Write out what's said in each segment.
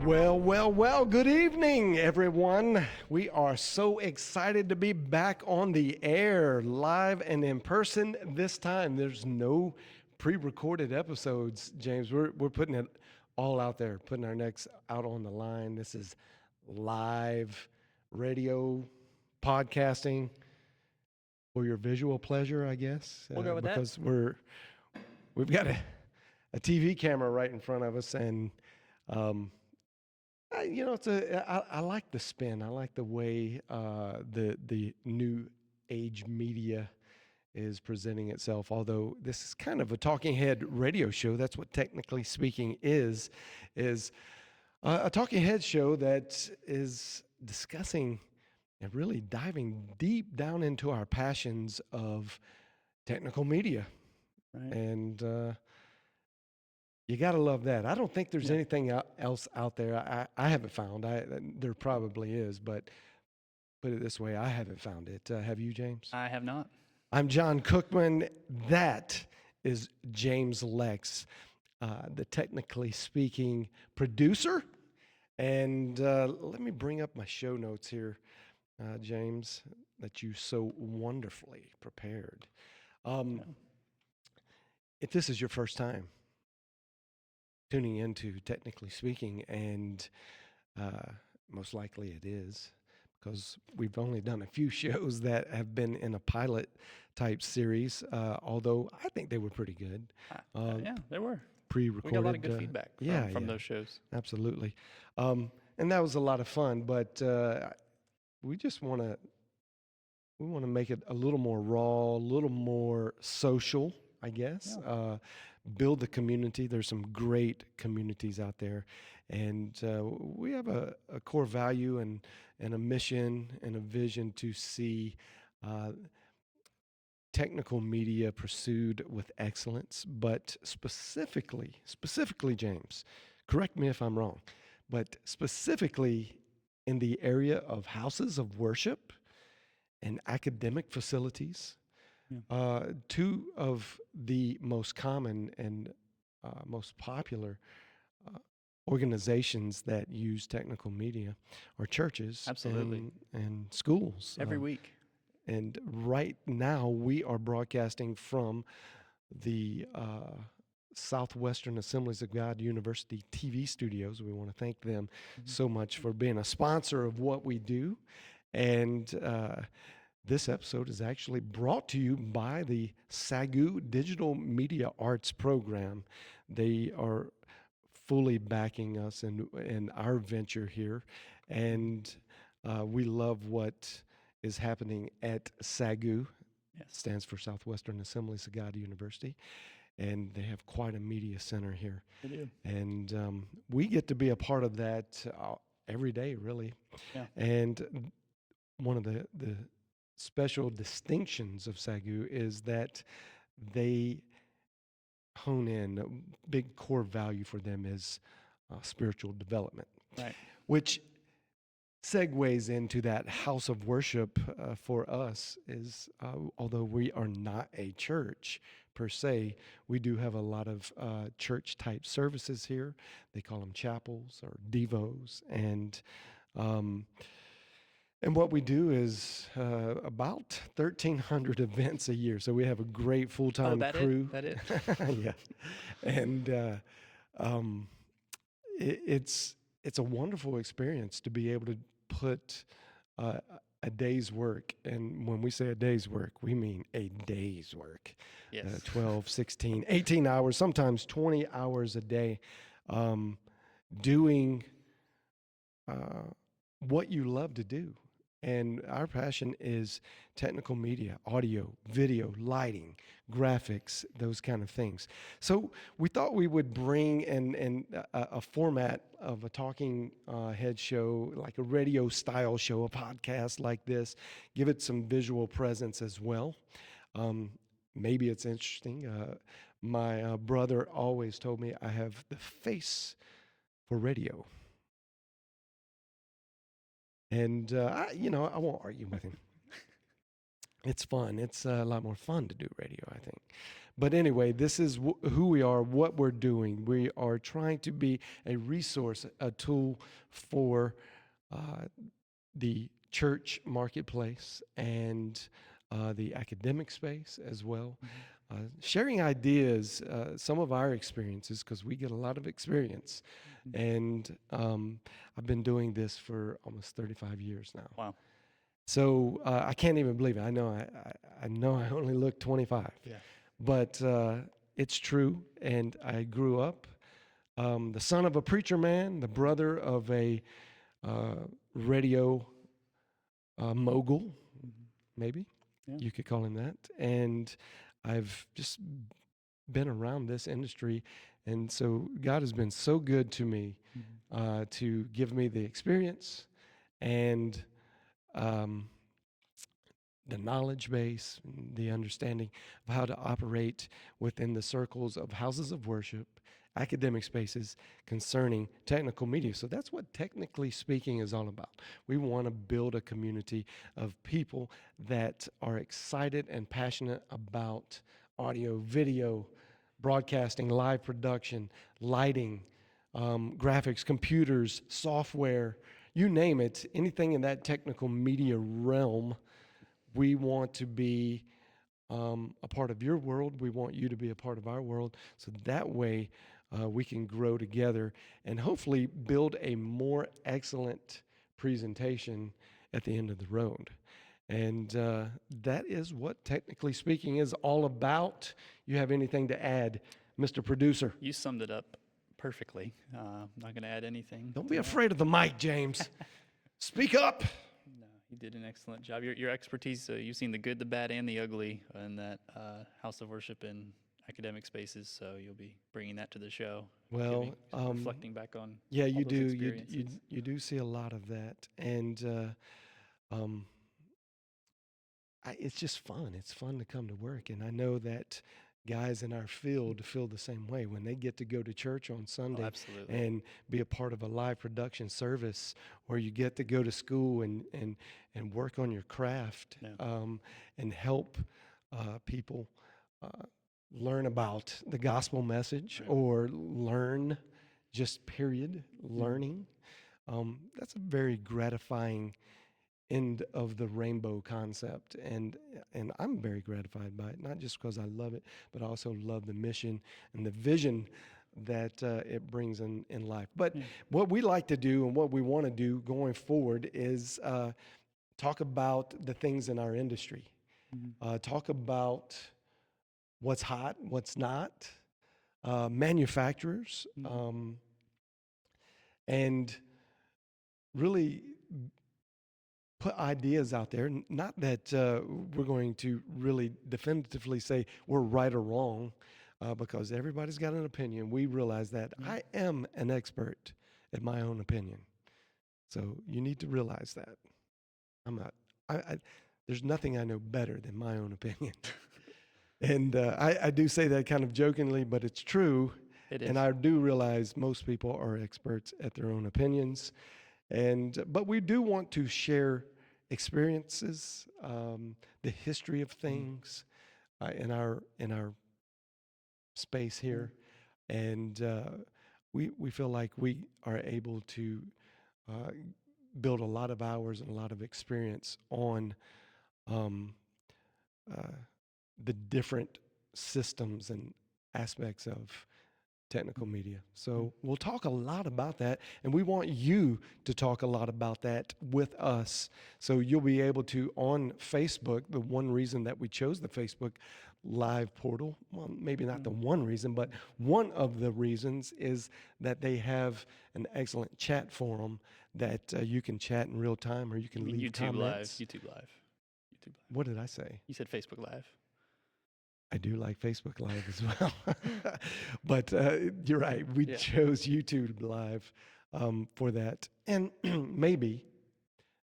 Well, good evening, everyone. We are so excited to be back on the air, live and in person this time. There's no pre-recorded episodes, James. We're putting it all out there, putting our necks out on the line. This is live radio, podcasting for your visual pleasure, I guess. We'll go with that. Because we've got a TV camera right in front of us, and I like the spin. I like the way the new age media is presenting itself. Although this is kind of a talking head radio show, that's what technically speaking is a talking head show that is discussing and really diving deep down into our passions of technical media, Right. and you got to love that. I don't think there's anything else out there. I haven't found. There probably is, but put it this way, I haven't found it. Have you, James? I have not. I'm John Cookman. That is James Lex, the technically speaking producer. And let me bring up my show notes here, James, that you so wonderfully prepared. If this is your first time tuning into Technically Speaking, and most likely it is, because we've only done a few shows that have been in a pilot type series, although I think they were pretty good. Yeah, they were. Pre-recorded. We got a lot of good feedback from those shows. Absolutely. And that was a lot of fun, but we just want to make it a little more raw, a little more social, I guess. Yeah. Build the community. There's some great communities out there, and we have a core value and a mission and a vision to see technical media pursued with excellence, but specifically, James, correct me if I'm wrong, but specifically in the area of houses of worship and academic facilities. Two of the most common and most popular organizations that use technical media are churches. Absolutely. And schools. Every week. And right now we are broadcasting from the Southwestern Assemblies of God University TV studios. We want to thank them so much for being a sponsor of what we do. And this episode is actually brought to you by the SAGU Digital Media Arts Program. They are fully backing us in our venture here, and we love what is happening at SAGU. Yes. Stands for Southwestern Assemblies of God University, and they have quite a media center here. They do. And we get to be a part of that every day, really. Yeah. And one of the special distinctions of SAGU is that they hone in. A big core value for them is spiritual development, Right. which segues into that house of worship for us. Is although we are not a church per se, we do have a lot of church type services here. They call them chapels or devos, and what we do is about 1,300 events a year. So we have a great full-time crew. That it? Yeah. And it's a wonderful experience to be able to put a day's work. And when we say a day's work, we mean a day's work. Yes. 12, 16, 18 hours, sometimes 20 hours a day, doing what you love to do. And our passion is technical media, audio, video, lighting, graphics, those kind of things. So we thought we would bring in a format of a talking head show, like a radio style show, a podcast like this, give it some visual presence as well. Maybe it's interesting. My brother always told me I have the face for radio. And, I won't argue with him. It's fun. It's a lot more fun to do radio, I think. But anyway, this is who we are, what we're doing. We are trying to be a resource, a tool for the church marketplace and the academic space as well. Sharing ideas, some of our experiences, because we get a lot of experience. And I've been doing this for almost 35 years now. Wow. So I can't even believe it. I know I only look 25. Yeah. But it's true, and I grew up the son of a preacher man, the brother of a radio mogul, maybe you could call him that. And I've just been around this industry, and so God has been so good to me to give me the experience and the knowledge base, the understanding of how to operate within the circles of houses of worship, academic spaces concerning technical media. So that's what Technically Speaking is all about. We want to build a community of people that are excited and passionate about audio, video, broadcasting, live production, lighting, graphics, computers, software, you name it, anything in that technical media realm. We want to be a part of your world. We want you to be a part of our world. So that way we can grow together and hopefully build a more excellent presentation at the end of the road. And that is what Technically Speaking is all about. You have anything to add, Mr. Producer? You summed it up perfectly. I'm not going to add anything. Don't be afraid of the mic, James. Speak up. No, you did an excellent job. Your expertise, you've seen the good, the bad, and the ugly in that house of worship and academic spaces, so you'll be bringing that to the show. Well, reflecting back on yeah, you all those do. experiences. You do see a lot of that, and it's just fun. It's fun to come to work, and I know that guys in our field feel the same way when they get to go to church on Sunday and be a part of a live production service, or you get to go to school and work on your craft and help people learn about the gospel message or learn, just period, learning. That's a very gratifying end of the rainbow concept, and I'm very gratified by it, not just because I love it, but I also love the mission and the vision that it brings in life. But what we like to do and what we want to do going forward is talk about the things in our industry, talk about what's hot, what's not, manufacturers, and really put ideas out there. Not that we're going to really definitively say we're right or wrong, because everybody's got an opinion. We realize that. I am an expert at my own opinion. So you need to realize that. I'm not. There's nothing I know better than my own opinion. And I do say that kind of jokingly, but it's true. It is. And I do realize most people are experts at their own opinions. But we do want to share experiences, the history of things in our space here, and we feel like we are able to build a lot of hours and a lot of experience on the different systems and aspects of technical media. So we'll talk a lot about that, and we want you to talk a lot about that with us. So you'll be able to, on Facebook, the one reason that we chose the Facebook Live portal, well, maybe not the one reason, but one of the reasons is that they have an excellent chat forum that you can chat in real time, or you can leave comments. YouTube Live. What did I say? You said Facebook Live. I do like Facebook Live as well. But you're right. We chose YouTube Live for that. And maybe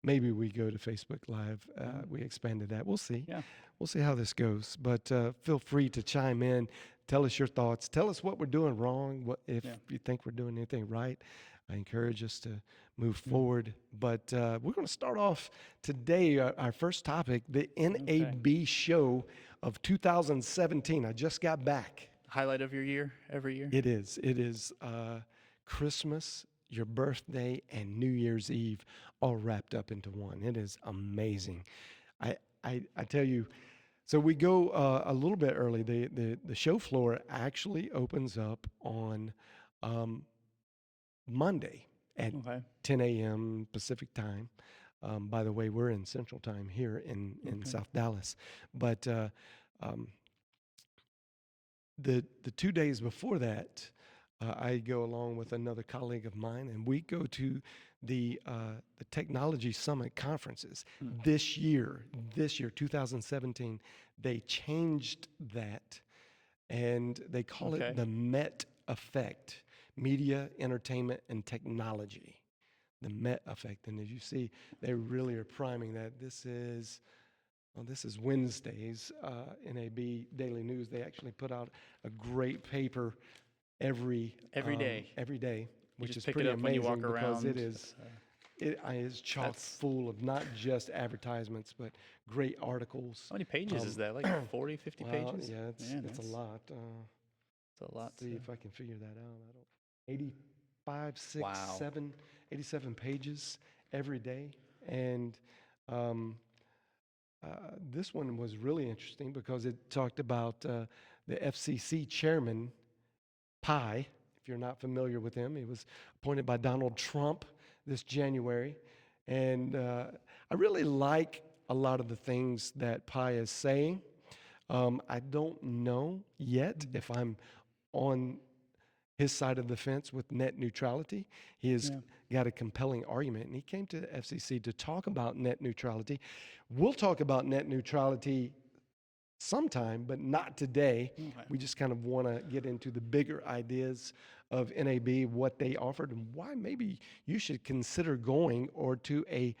we go to Facebook Live. We expanded that. We'll see. Yeah. We'll see how this goes. But feel free to chime in. Tell us your thoughts. Tell us what we're doing wrong, if you think we're doing anything right. I encourage us to move forward. But we're going to start off today, our first topic, the NAB show of 2017. I just got back. Highlight of your year, every year? It is. It is Christmas, your birthday, and New Year's Eve all wrapped up into one. It is amazing. I tell you, so we go a little bit early. The show floor actually opens up on Monday at 10 a.m. Pacific time. By the way, we're in Central Time here in South Dallas. But the 2 days before that, I go along with another colleague of mine, and we go to the Technology Summit conferences. This year, 2017, they changed that, and they call it the MET effect, Media, Entertainment, and Technology. The MET effect, and as you see, they really are priming that. This is Wednesday's NAB Daily News. They actually put out a great paper every day, which is pretty amazing because it is chock full of not just advertisements, but great articles. How many pages is that? Like 40, 50 pages? Yeah, it's a lot. It's a lot. See if I can figure that out. 85, 6, 7, 87 pages every day. And this one was really interesting because it talked about the FCC chairman, Pai. If you're not familiar with him, he was appointed by Donald Trump this January. And I really like a lot of the things that Pai is saying. I don't know yet if I'm on his side of the fence with net neutrality. He has got a compelling argument, and he came to the FCC to talk about net neutrality. We'll talk about net neutrality sometime, but not today. We just kind of want to get into the bigger ideas of NAB, what they offered, and why maybe you should consider going or to a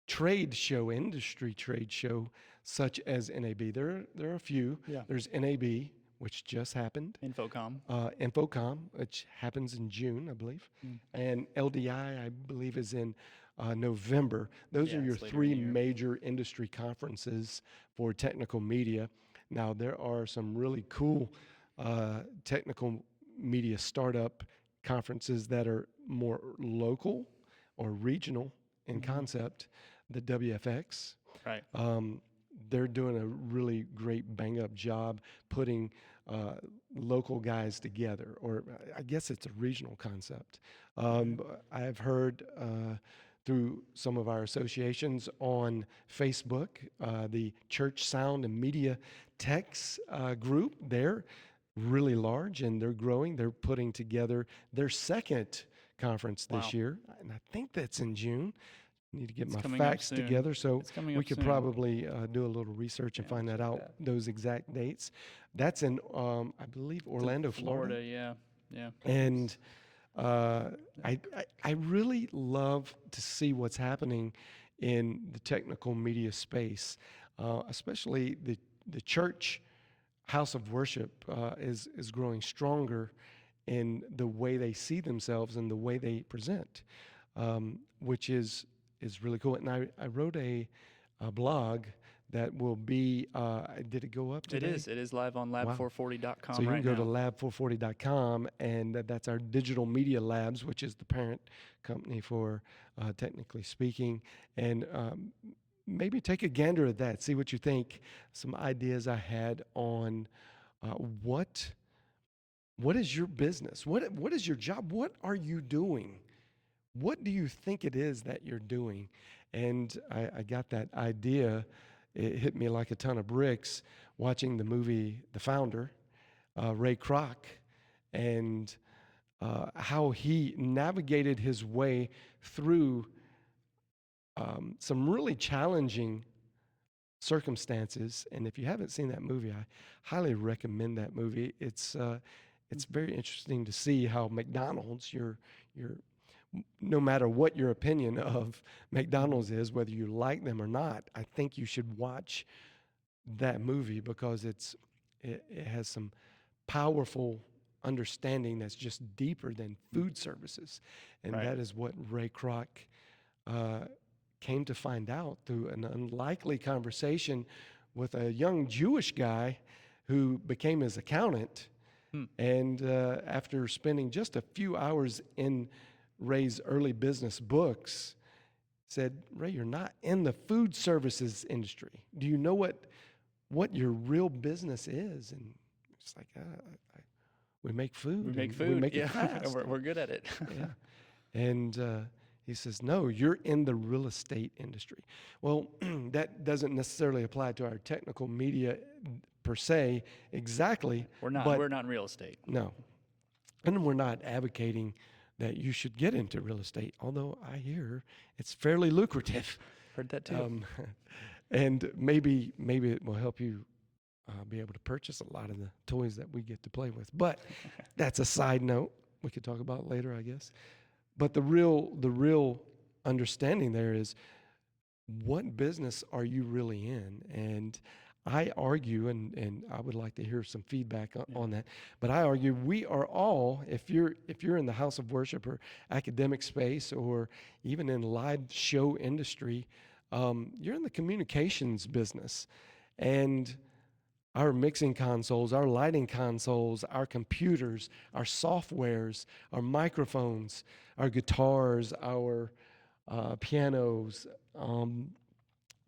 trade show, industry trade show, such as NAB. There are a few. There's NAB, which just happened. Infocom, which happens in June, I believe. And LDI, I believe, is in November. Those are your three major industry conferences for technical media. Now, there are some really cool technical media startup conferences that are more local or regional in concept. The WFX. Right. They're doing a really great bang-up job putting local guys together, or I guess it's a regional concept. I've heard through some of our associations on Facebook, the Church Sound and Media Techs group, they're really large and they're growing. They're putting together their second conference this year, and I think that's in June. Need to get my facts together, so we could probably do a little research and find that out, those exact dates. That's in, I believe, Orlando, Florida. Yeah. And I really love to see what's happening in the technical media space, especially the church house of worship is growing stronger in the way they see themselves and the way they present, which is really cool. And I wrote a blog that will be, did it go up today? It is live on lab440.com. So you can go to lab440.com, and that's our Digital Media Labs, which is the parent company for Technically Speaking. And maybe take a gander at that, see what you think. Some ideas I had on what is your business? What is your job? What are you doing? What do you think it is that you're doing? And I got that idea. It hit me like a ton of bricks watching the movie The Founder, Ray Kroc, and how he navigated his way through some really challenging circumstances. And if you haven't seen that movie, I highly recommend that movie. It's very interesting to see how McDonald's, no matter what your opinion of McDonald's is, whether you like them or not, I think you should watch that movie because it has some powerful understanding that's just deeper than food services. And Right. that is what Ray Kroc came to find out through an unlikely conversation with a young Jewish guy who became his accountant. Hmm. And after spending just a few hours in Ray's early business books, said, Ray, you're not in the food services industry. Do you know what your real business is? And it's like, we make food. We make and food. We make yeah. it fast. We're good at it. Yeah. And he says, no, you're in the real estate industry. Well, that doesn't necessarily apply to our technical media per se exactly. We're not. But We're not in real estate. no. And we're not advocating that you should get into real estate, although I hear it's fairly lucrative. Heard that too. And maybe it will help you be able to purchase a lot of the toys that we get to play with. But that's a side note we could talk about later, I guess. But the real understanding there is, what business are you really in? And I argue, and I would like to hear some feedback on that, but I argue we are all, if you're in the house of worship or academic space or even in live show industry, you're in the communications business. And our mixing consoles, our lighting consoles, our computers, our softwares, our microphones, our guitars, our pianos,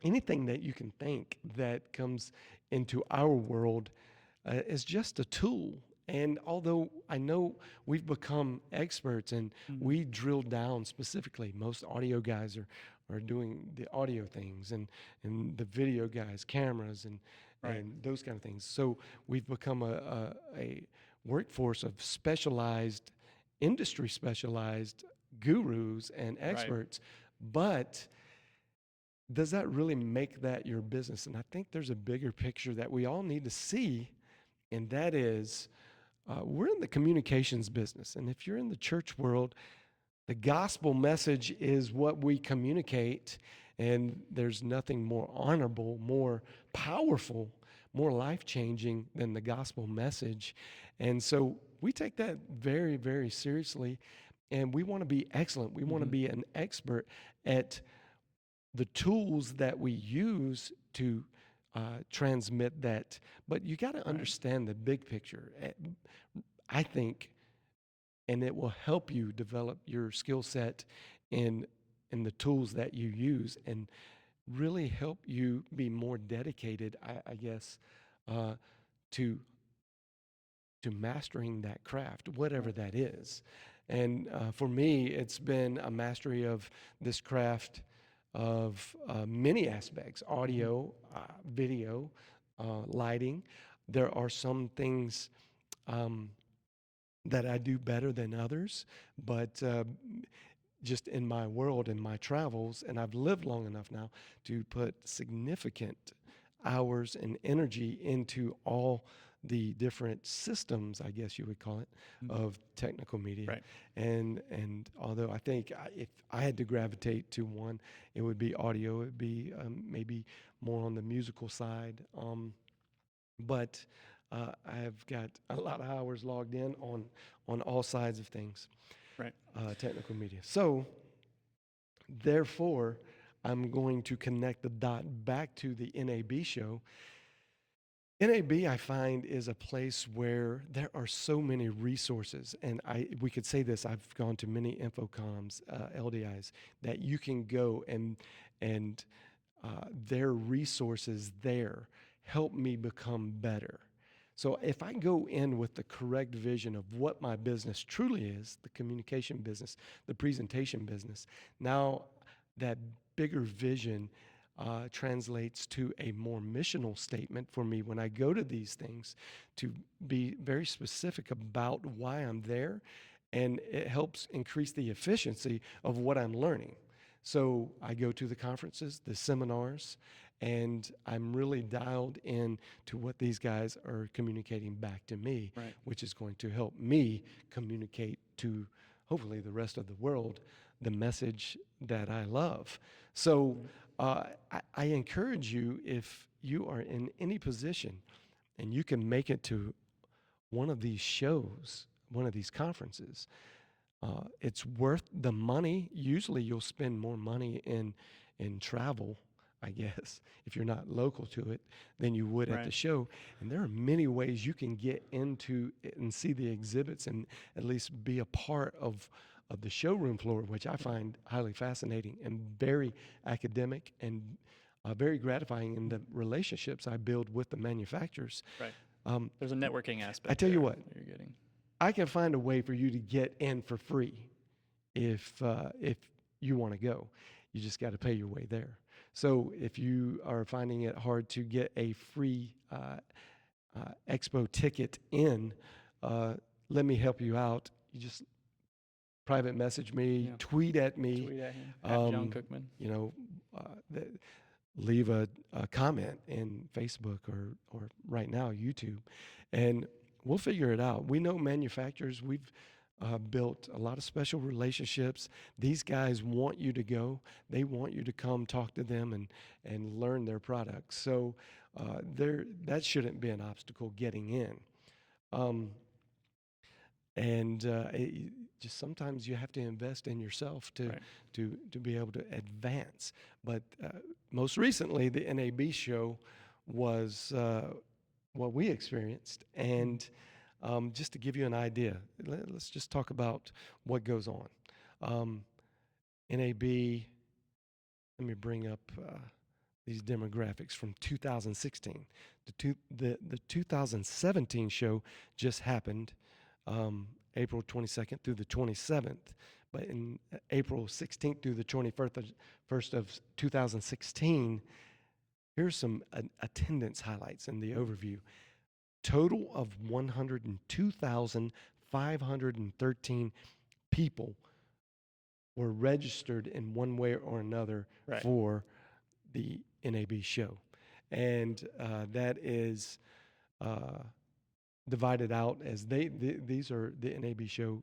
anything that you can think that comes into our world is just a tool. And although I know we've become experts and we drill down specifically, most audio guys are doing the audio things, and the video guys, cameras, and those kind of things. So we've become a workforce of specialized, industry specialized gurus and experts. But does that really make that your business? And I think there's a bigger picture that we all need to see, and that is we're in the communications business. And if you're in the church world, the gospel message is what we communicate, and there's nothing more honorable, more powerful, more life-changing than the gospel message. And so we take that very, very seriously, and we want to be excellent. We want to be an expert at the tools that we use to transmit that. But you got to understand the big picture, I think, and it will help you develop your skill set in the tools that you use, and really help you be more dedicated, I guess, to mastering that craft, whatever that is. And for me, it's been a mastery of this craft of many aspects: audio, video, lighting. There are some things that I do better than others, but just in my world, in my travels, and I've lived long enough now to put significant hours and energy into all the different systems, I guess you would call it, of technical media. Right. And although I think if I had to gravitate to one, it would be audio. It would be maybe more on the musical side. But I've got a lot of hours logged in on all sides of things. Right. Technical media. So, therefore, I'm going to connect the dot back to the NAB show. NAB, I find, is a place where there are so many resources, and we could say this. I've gone to many infocoms, LDIs, that you can go and their resources there help me become better. So if I go in with the correct vision of what my business truly is, the communication business, the presentation business, now that bigger vision translates to a more missional statement for me when I go to these things, to be very specific about why I'm there, and it helps increase the efficiency of what I'm learning. So I go to the conferences, the seminars, and I'm really dialed in to what these guys are communicating back to me, which is going to help me communicate to hopefully the rest of the world the message that I love. So I encourage you, if you are in any position and you can make it to one of these shows, one of these conferences, it's worth the money. Usually you'll spend more money in travel, I guess, if you're not local to it, than you would at the Right. show. And there are many ways you can get into it and see the exhibits and at least be a part of the showroom floor, which I find highly fascinating and very academic and very gratifying in the relationships I build with the manufacturers. Right. Um, There's a networking aspect. I tell you there what, that you're getting. I can find a way for you to get in for free if you want to go. You just got to pay your way there. So if you are finding it hard to get a free expo ticket in, let me help you out. You just private message me, Yeah. tweet at me, Tweet at him. At John um, Cookman. you know, leave a comment in Facebook or right now YouTube, and we'll figure it out. We know manufacturers. We've built a lot of special relationships. These guys want you to go. They want you to come talk to them and learn their products. So that shouldn't be an obstacle getting in. Um, and just sometimes you have to invest in yourself Right. to be able to advance. But most recently, the NAB show was what we experienced. And just to give you an idea, let's just talk about what goes on. NAB, let me bring up these demographics from 2016. The 2017 show just happened April 22nd through the 27th. But in April 16th through the 21st of 2016, here's some attendance highlights in the overview. Total of 102,513 people were registered in one way or another Right. for the NAB show. And that is divided out as these are the NAB show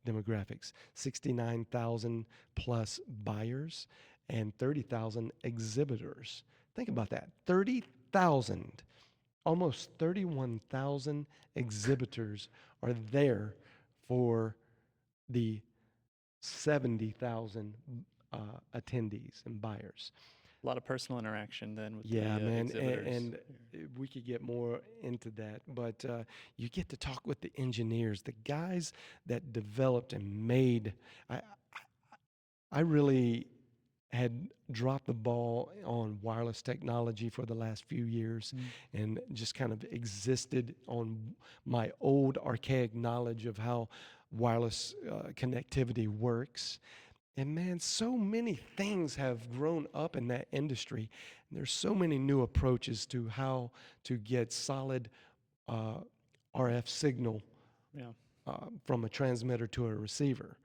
demographics: 69,000 plus buyers and 30,000 exhibitors. Think about that: 30,000, almost 31,000 exhibitors are there for the 70,000 attendees and buyers. A lot of personal interaction then with Yeah, the man, exhibitors. and we could get more into that, but you get to talk with the engineers, the guys that developed and made. I really had dropped the ball on wireless technology for the last few years and just kind of existed on my old archaic knowledge of how wireless connectivity works. And man, so many things have grown up in that industry. And there's so many new approaches to how to get solid RF signal Yeah. from a transmitter to a receiver.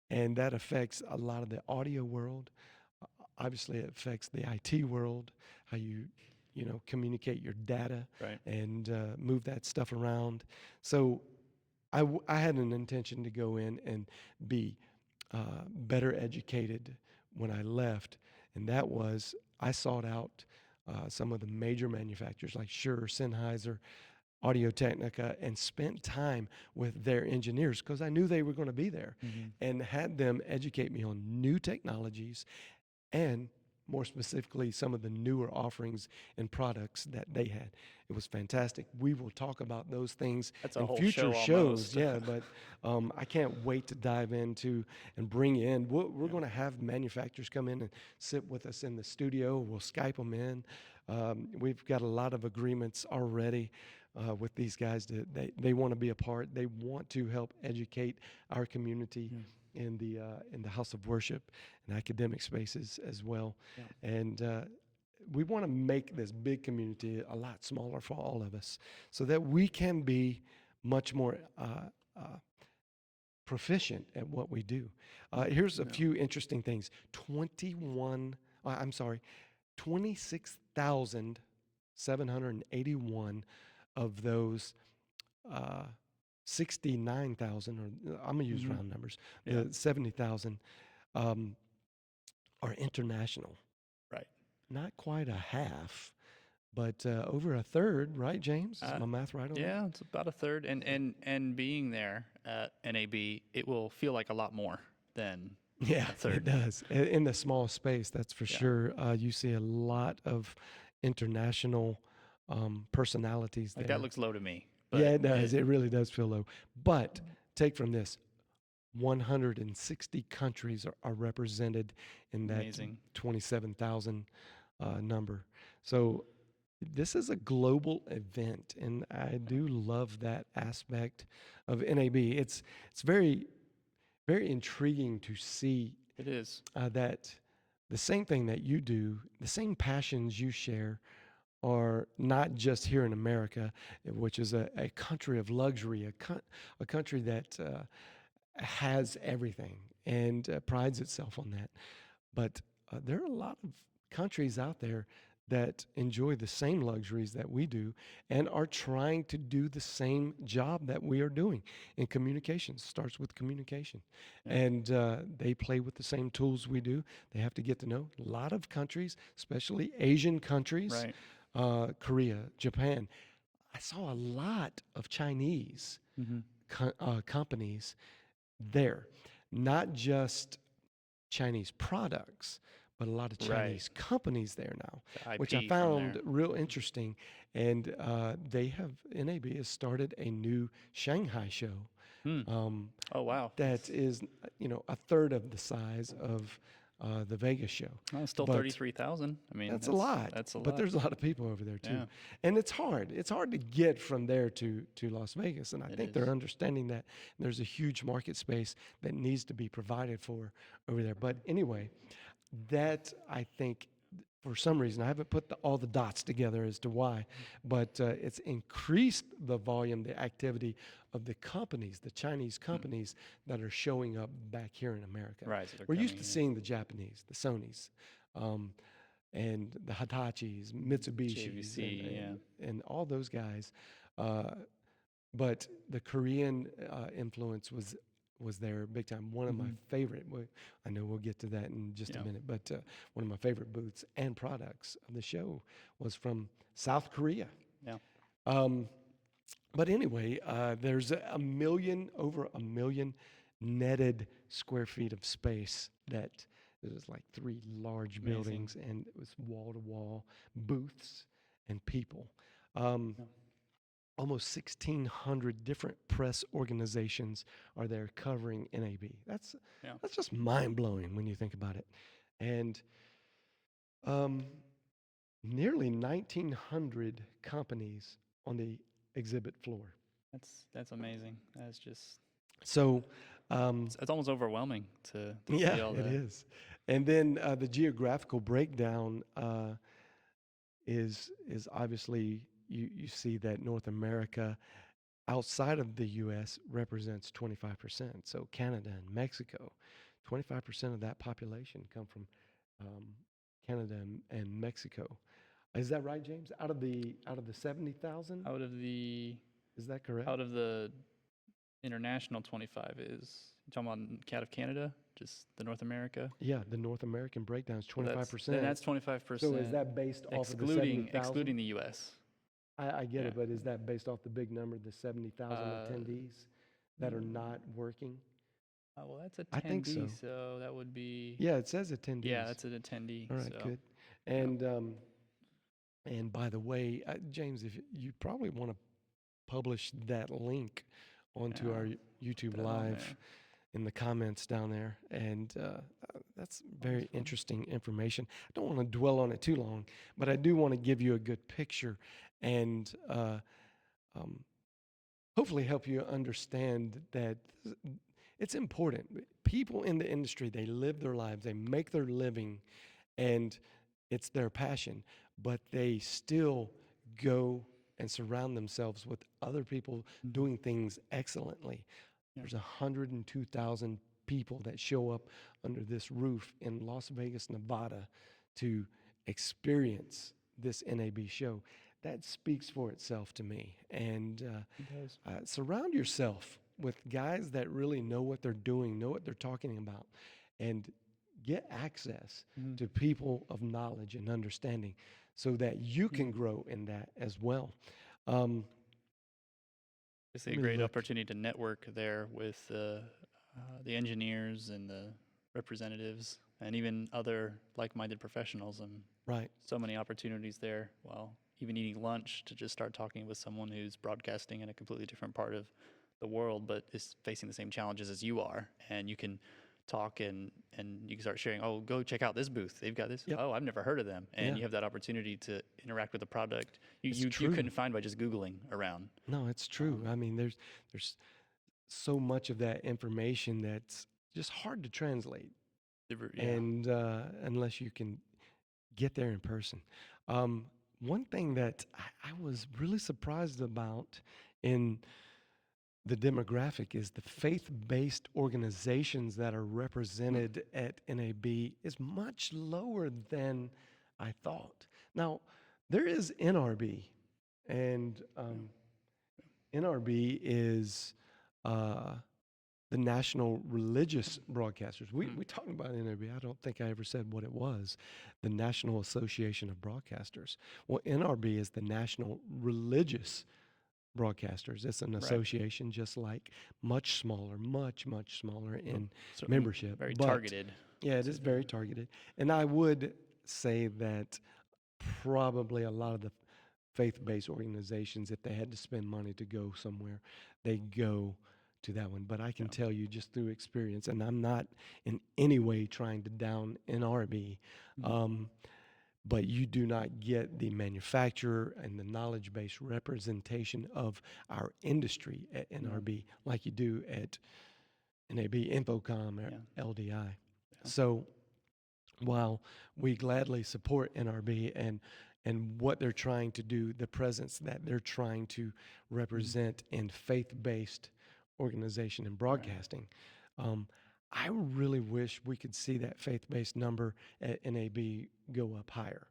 And that affects a lot of the audio world. Obviously, it affects the IT world, how you know, communicate your data Right. and move that stuff around. So I had an intention to go in and be better educated when I left, and that was I sought out some of the major manufacturers like Shure, Sennheiser, Audio Technica, and spent time with their engineers because I knew they were going to be there, and had them educate me on new technologies and more specifically some of the newer offerings and products that they had. It was fantastic. We will talk about those things That's a in whole future show shows. almost. Yeah, but I can't wait to dive into and bring you in. We're going to have manufacturers come in and sit with us in the studio. We'll Skype them in. We've got a lot of agreements already with these guys that they want to be a part. They want to help educate our community in the house of worship and academic spaces as well. Yeah. And we want to make this big community a lot smaller for all of us so that we can be much more proficient at what we do. Here's a few interesting things. 26,781 of those 69,000, or I'm going to use round numbers, the 70,000 are international. Right. Not quite a half, but over a third, right, James? Is Uh, my math right on that? Yeah, it's about a third. And being there at NAB, it will feel like a lot more than Yeah, a it third. does. In the small space, that's for Yeah. sure. You see a lot of international personalities Like there. that looks low to me, Yeah, but it does. It really does feel low. But take from this, 160 countries are represented in that amazing. 27,000 number. So this is a global event, and I do love that aspect of NAB. It's very intriguing to see It is. that the same thing that you do, the same passions you share, are not just here in America, which is a country of luxury, a country that has everything and prides itself on that. But there are a lot of countries out there that enjoy the same luxuries that we do and are trying to do the same job that we are doing in communications. Starts with communication. Yeah. And they play with the same tools we do. They have to get to know a lot of countries, especially Asian countries, Right. Korea, Japan. I saw a lot of Chinese Mm-hmm. companies there, not just Chinese products, but a lot of Right. Chinese companies there now, The IP which I from found there. real interesting. And NAB has started a new Shanghai show Hmm. um, Oh wow. that is, a third of the size of the Vegas show. Well, it's still But 33,000. I mean, that's a lot, That's a but lot. there's a lot of people over there too, Yeah. and it's hard. It's hard to get from there to Las Vegas, and I It think is. they're understanding that there's a huge market space that needs to be provided for over there. But anyway, that I think for some reason I haven't put all the dots together as to why, but it's increased the volume, the activity of the companies, the Chinese companies that are showing up back here in America. Right. So they're We're used to coming in. seeing the Japanese, the Sonys, and the Hitachis, Mitsubishis, JVC, and all those guys. But the Korean influence was there big time. One of my favorite. I know we'll get to that in just a Yeah. minute, but one of my favorite booths and products of the show was from South Korea. Yeah. But anyway, there's over a million netted square feet of space that it was like 3 large Amazing. buildings, and it was wall to wall booths and people. Um, Yeah. Almost 1,600 different press organizations are there covering NAB. That's Yeah. just mind blowing when you think about it, and um, nearly 1,900 companies on the exhibit floor. That's amazing. That's just So, it's almost overwhelming to yeah, see all it that. is. And then the geographical breakdown is obviously you see that North America outside of the U.S. represents 25%. So Canada and Mexico, 25% of that population come from um, Canada and Mexico. Is that right, James? Out of the 70,000, Out of the is that correct? out of the international 25 is you talking about out of Canada, just the North America. Yeah, the North American breakdown is So that's- 25%. Then that's 25%. So is that based off of the excluding 70,000? the U.S. I get Yeah. it, but is that based off the big number, the 70,000 attendees that are not working? Well, that's I think attendee, so. so that would be Yeah, it says attendees. yeah, that's an attendee. All right, so. good. And by the way, James, if you probably want to publish that link onto Yeah, our YouTube put that on Live there. in the comments down there, and that's very fun. interesting information. I don't want to dwell on it too long, but I do want to give you a good picture and hopefully help you understand that it's important. People in the industry, they live their lives, they make their living, and it's their passion, but they still go and surround themselves with other people doing things excellently. Yeah. There's 102,000 people that show up under this roof in Las Vegas, Nevada to experience this NAB show. That speaks for itself to me. And It does. surround yourself with guys that really know what they're doing, know what they're talking about, and get access to people of knowledge and understanding. so that you can grow in that as well. Um, It's a let me great look. opportunity to network there with the engineers and the representatives and even other like-minded professionals. And Right. so many opportunities there. While even eating lunch to just start talking with someone who's broadcasting in a completely different part of the world, but is facing the same challenges as you are, and you can talk and you can start sharing. Oh, go check out this booth. They've got this. Yep. Oh, I've never heard of them. And Yeah. you have that opportunity to interact with the product It's you true. couldn't find by just Googling around. No, it's true. I mean, there's so much of that information that's just hard to translate, Yeah. and unless you can get there in person. One thing that I was really surprised about in the demographic is the faith-based organizations that are represented at NAB is much lower than I thought. Now, there is NRB, and NRB is uh, the National Religious Broadcasters. We talked about NRB. I don't think I ever said what it was. The National Association of Broadcasters. Well, NRB is the National Religious Broadcasters. It's an association just like much smaller, much smaller in Certainly membership. very but targeted. yeah, it is very targeted. And I would say that probably a lot of the faith-based organizations, if they had to spend money to go somewhere, they go to that one. But I can tell you just through experience, and I'm not in any way trying to down NRB, but you do not get the manufacturer and the knowledge-based representation of our industry at NRB like you do at NAB, Infocom, or LDI. So while we gladly support NRB and what they're trying to do, the presence that they're trying to represent in faith-based organization and broadcasting, I really wish we could see that faith-based number at NAB go up higher.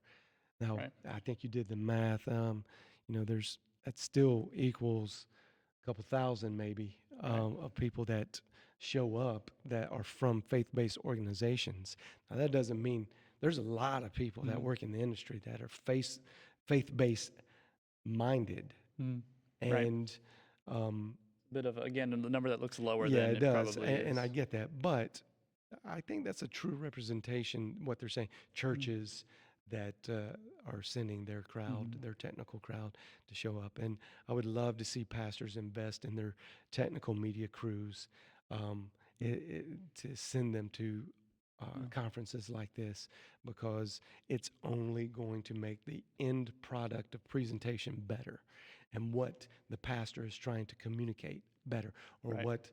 Now, I think you did the math. That still equals a couple thousand maybe of people that show up that are from faith-based organizations. Now, that doesn't mean there's a lot of people that work in the industry that are faith-based minded, and Bit of, again, a number that looks lower yeah, than it it does, probably is. and I get that, but I think that's a true representation. What they're saying, churches that are sending their crowd, their technical crowd, to show up, and I would love to see pastors invest in their technical media crews, to send them to conferences like this, because it's only going to make the end product of presentation better, and what the pastor is trying to communicate better, or what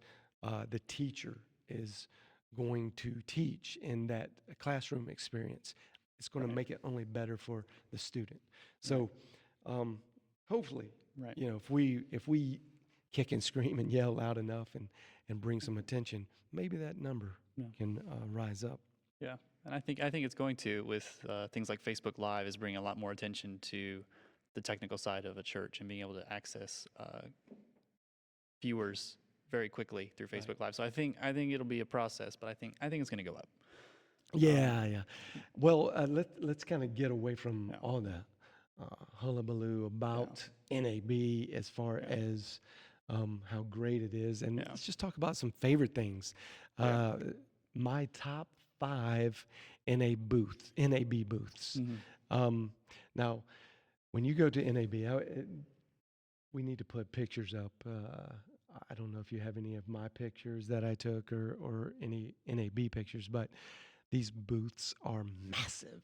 the teacher is going to teach in that classroom experience. It's going to make it only better for the student. So hopefully, if we kick and scream and yell loud enough and bring some attention, maybe that number can rise up. Yeah, and I think it's going to, with things like Facebook Live, is bringing a lot more attention to the technical side of a church and being able to access viewers very quickly through Facebook Live. So I think it'll be a process, but I think it's going to go up. Yeah. Well, let's kind of get away from all the hullabaloo about NAB as far as how great it is, and let's just talk about some favorite things. My top 5 NAB booths. Now, when you go to NAB, we need to put pictures up. I don't know if you have any of my pictures that I took or any NAB pictures, but these booths are massive.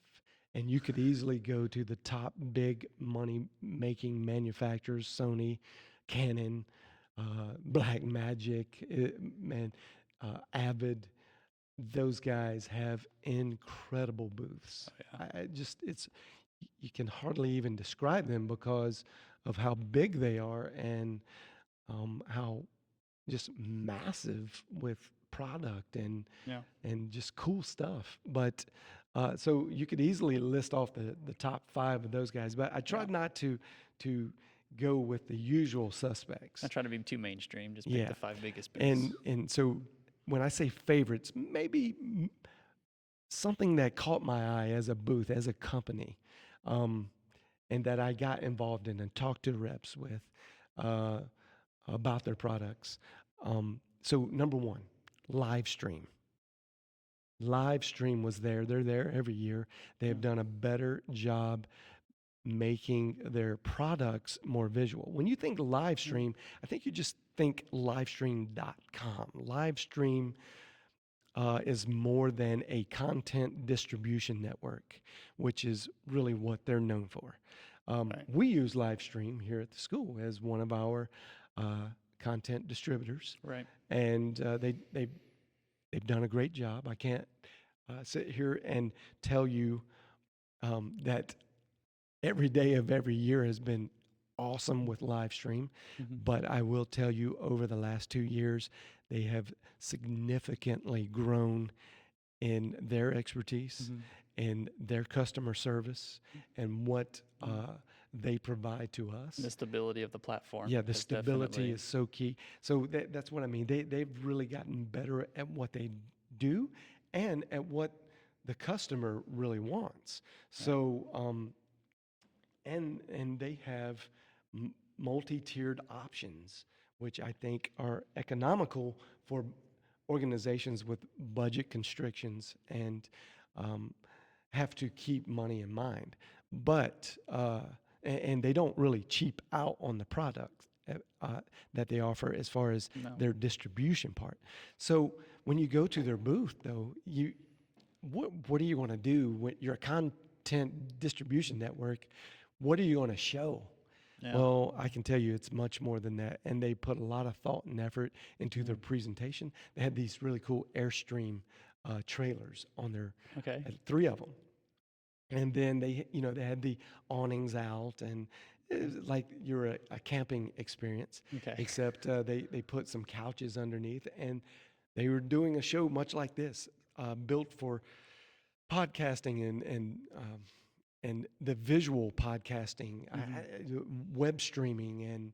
And you could easily go to the top big money-making manufacturers, Sony, Canon, Blackmagic, and Avid. Those guys have incredible booths. You can hardly even describe them because of how big they are and how just massive with product and just cool stuff. But so you could easily list off the top 5 of those guys, but I tried not to go with the usual suspects. I try to be too mainstream, just pick the 5 biggest booths. And so when I say favorites, maybe something that caught my eye as a booth, as a company. and that I got involved in and talked to reps with uh, about their products. So number one, live stream. Live stream was there. They're there every year. They have done a better job making their products more visual. When you think live stream, I think you just think livestream.com. Livestream is more than a content distribution network, which is really what they're known for. Right. We use Livestream here at the school as one of our content distributors, Right. and they've done a great job. I can't sit here and tell you that every day of every year has been awesome with live stream, but I will tell you over the last 2 years, they have significantly grown in their expertise, in their customer service, and what they provide to us. The stability of the platform. Yeah, the has stability definitely- is so key. So that's what I mean. They've really gotten better at what they do and at what the customer really wants. So, and they have multi-tiered options, which I think are economical for organizations with budget constrictions and have to keep money in mind. But and they don't really cheap out on the products that they offer as far as No. their distribution part. So when you go to their booth, though, what are you going to do when you're a content distribution network? What are you going to show? Yeah. Well, I can tell you it's much more than that. And they put a lot of thought and effort into their presentation. They had these really cool Airstream trailers on their, Okay. 3 of them. And then they had the awnings out, and it was like you're a camping experience, Okay. except they put some couches underneath, and they were doing a show much like this, built for podcasting and the visual podcasting, web streaming, and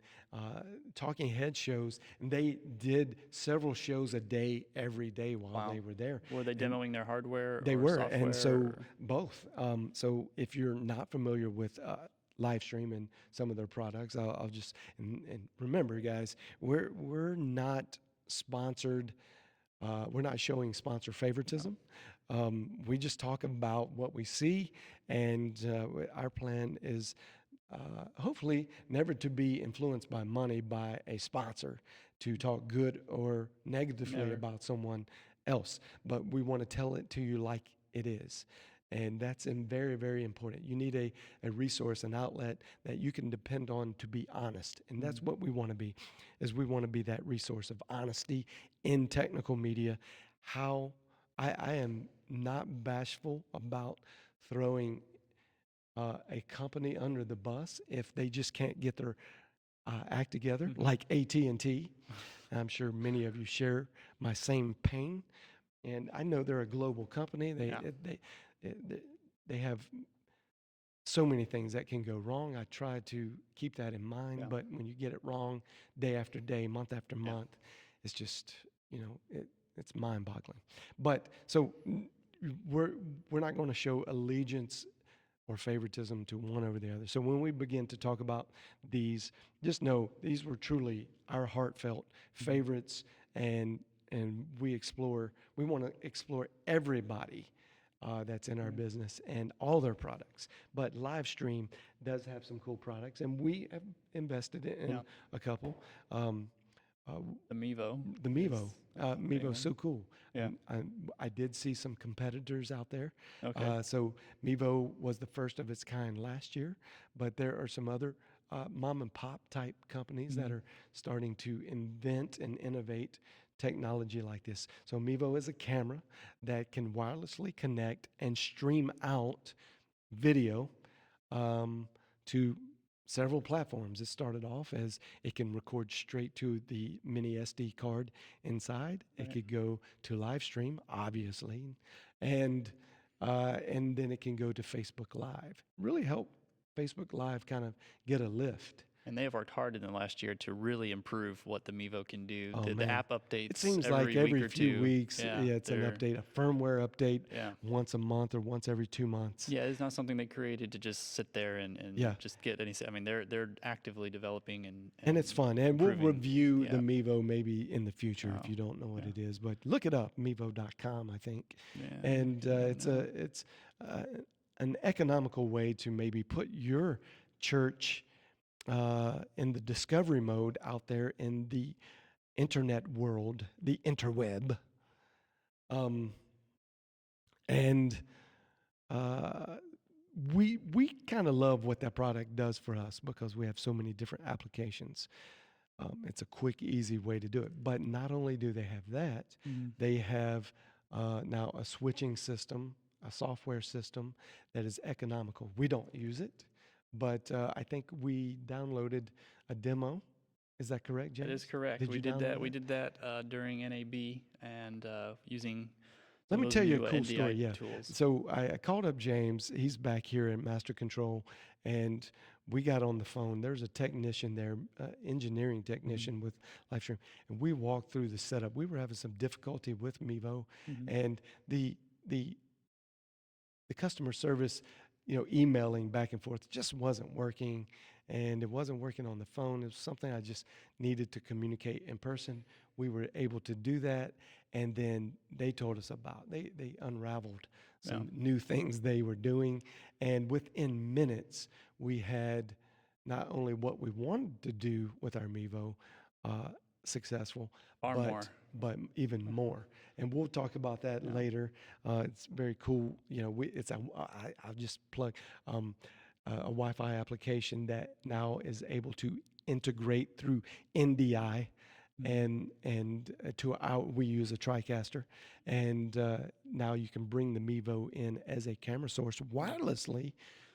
talking head shows. And they did several shows a day, every day while Wow. they were there. Were they demoing their hardware? They or were, software and so or- both. So if you're not familiar with Livestream and some of their products, I'll just and remember, guys, we're not sponsored. We're not showing sponsor favoritism. We just talk about what we see, and our plan is hopefully never to be influenced by money by a sponsor to talk good or negatively Never. about someone else. But we want to tell it to you like it is. And that's very, very important. You need a resource, an outlet that you can depend on to be honest. And that's what we want to be, is we want to be that resource of honesty in technical media. How I am not bashful about throwing a company under the bus if they just can't get their act together, like AT&T. I'm sure many of you share my same pain. And I know they're a global company. They have so many things that can go wrong. I try to keep that in mind, Yeah. but when you get it wrong day after day, month after month, it's just, it's mind-boggling. But so we're not going to show allegiance or favoritism to one over the other. So when we begin to talk about these, just know these were truly our heartfelt favorites, and we want to explore everybody that's in our business and all their products. But Livestream does have some cool products, and we have invested in a couple. The Mevo. The Mevo. a big Mevo's so cool. Yeah. I did see some competitors out there. Okay. So Mevo was the first of its kind last year, but there are some other mom and pop type companies that are starting to invent and innovate technology like this. So Mevo is a camera that can wirelessly connect and stream out video to several platforms. It started off as it can record straight to the mini SD card inside. It could go to live stream, obviously, and then it can go to Facebook Live. Really help Facebook Live kind of get a lift And they have worked hard in the last year to really improve what the Mevo can do. Oh, The man. app It updates seems every like week every or few two. weeks, Yeah, it's an update, a firmware update Yeah. once a month or once every 2 months. Yeah, it's not something they created to just sit there and Yeah. just get any. I mean, they're actively developing And it's fun. And we'll improving review the the app. Mevo maybe in the future if Oh, you don't know what yeah. it is. But look it up, mevo.com, I think. Yeah, And looking it up now. it's an economical way to maybe put your church in the discovery mode out there in the internet world, the interweb. Um, and uh, we kind of love what that product does for us because we have so many different applications. It's a quick, easy way to do it. But not only do they have that, Mhm. they have now a switching system, a software system that is economical. We don't use it, but I think we downloaded a demo. Is that correct, James? That is correct. Did We you did that. download We it? did that during NAB and using Let some me of those tell you a new cool NDI story. Yeah. tools. So I called up James. He's back here at Master Control, and we got on the phone. There's a technician there, engineering technician with Livestream, and we walked through the setup. We were having some difficulty with Mevo, Mhm. and the customer service, emailing back and forth just wasn't working, and it wasn't working on the phone. It was something I just needed to communicate in person. We were able to do that, and then they told us about, they unraveled some new things they were doing, and within minutes, we had not only what we wanted to do with our Mevo successful, Far more. but even more. And we'll talk about that Yeah. later. It's very cool. I'll just plug a Wi-Fi application that now is able to integrate through NDI, and we use a TriCaster, and now you can bring the Mevo in as a camera source wirelessly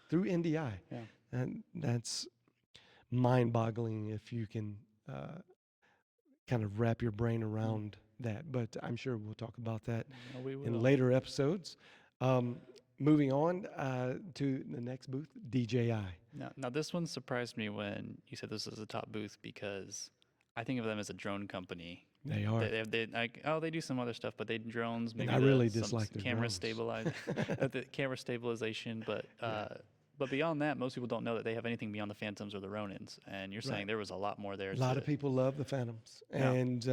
through NDI, Yeah. and that's mind-boggling if you can kind of wrap your brain around that. But I'm sure we'll talk about that No, we in will. later episodes. Moving on to the next booth, DJI. Now this one surprised me when you said this was a top booth because I think of them as a drone company. They are. They do some other stuff, but they drones, maybe I really some dislike their camera drones. the camera stabilization, but beyond that, most people don't know that they have anything beyond the Phantoms or the Ronins. And you're saying Right. there was a lot more there. A lot of people love the Phantoms, Yeah. and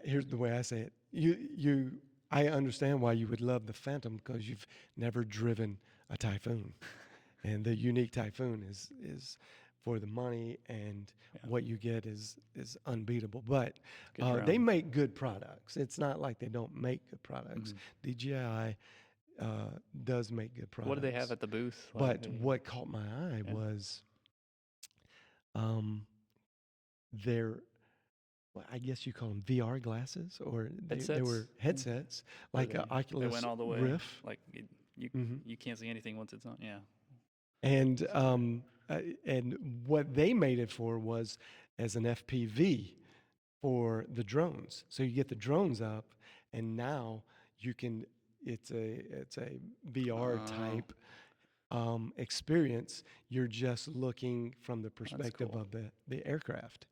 here's the way I say it. I understand why you would love the Phantom because you've never driven a Typhoon, and the unique Typhoon is for the money, and what you get is unbeatable. But Good they drone. make good products. It's not like they don't make good products. DJI does make good products. What do they have at the booth? But what caught my eye was their, well, I guess you call them VR glasses, or they were headsets, like They Oculus went all the way. Rift. Like you can't see anything once it's on. Yeah. And what they made it for was as an FPV for the drones. So you get the drones up, and now you can. It's a VR type experience. You're just looking from the perspective cool. of the aircraft,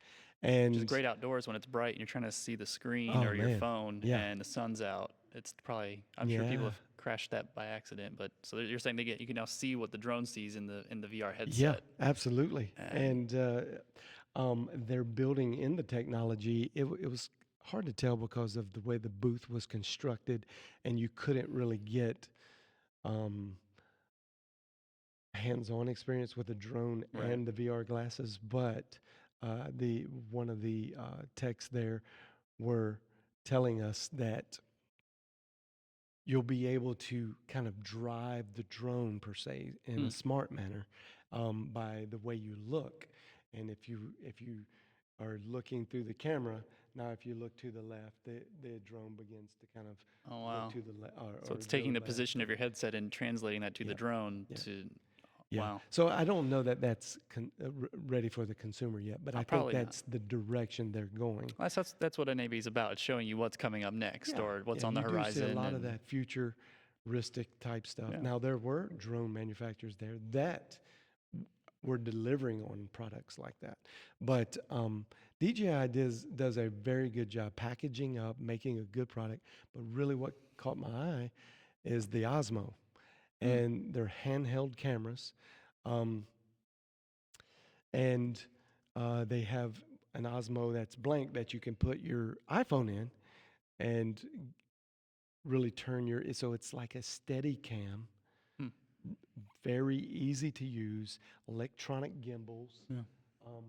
and Which is great outdoors when it's bright and you're trying to see the screen Oh, or your man. phone Yeah. and the sun's out. It's probably I'm sure people Yeah. have crashed that by accident, but so you're saying you can now see what the drone sees in the VR headset. Yeah, absolutely. And- And they're building in the technology. It was hard to tell because of the way the booth was constructed, and you couldn't really get hands-on experience with the drone Right. and the VR glasses. But one of the techs there were telling us that you'll be able to kind of drive the drone per se in a smart manner by the way you look. And if you are looking through the camera, now if you look to the left, the drone begins to kind of Oh wow. look to the left. So it's taking the position of your headset and translating that to the drone to. Yeah. Wow. So I don't know that that's ready for the consumer yet, but I think Probably not. that's the direction they're going. That's what NAB is about. It's showing you what's coming up next or what's on the you horizon. do see a lot of and- that futuristic type stuff. Yeah. Now there were drone manufacturers there that we're delivering on products like that. But DJI does a very good job packaging up, making a good product. But really, what caught my eye is the Osmo, Mm. and they're handheld cameras, um, and they have an Osmo that's blank that you can put your iPhone in and really turn your. So it's like a steady cam, Mm. very easy to use, electronic gimbals. Yeah. Um,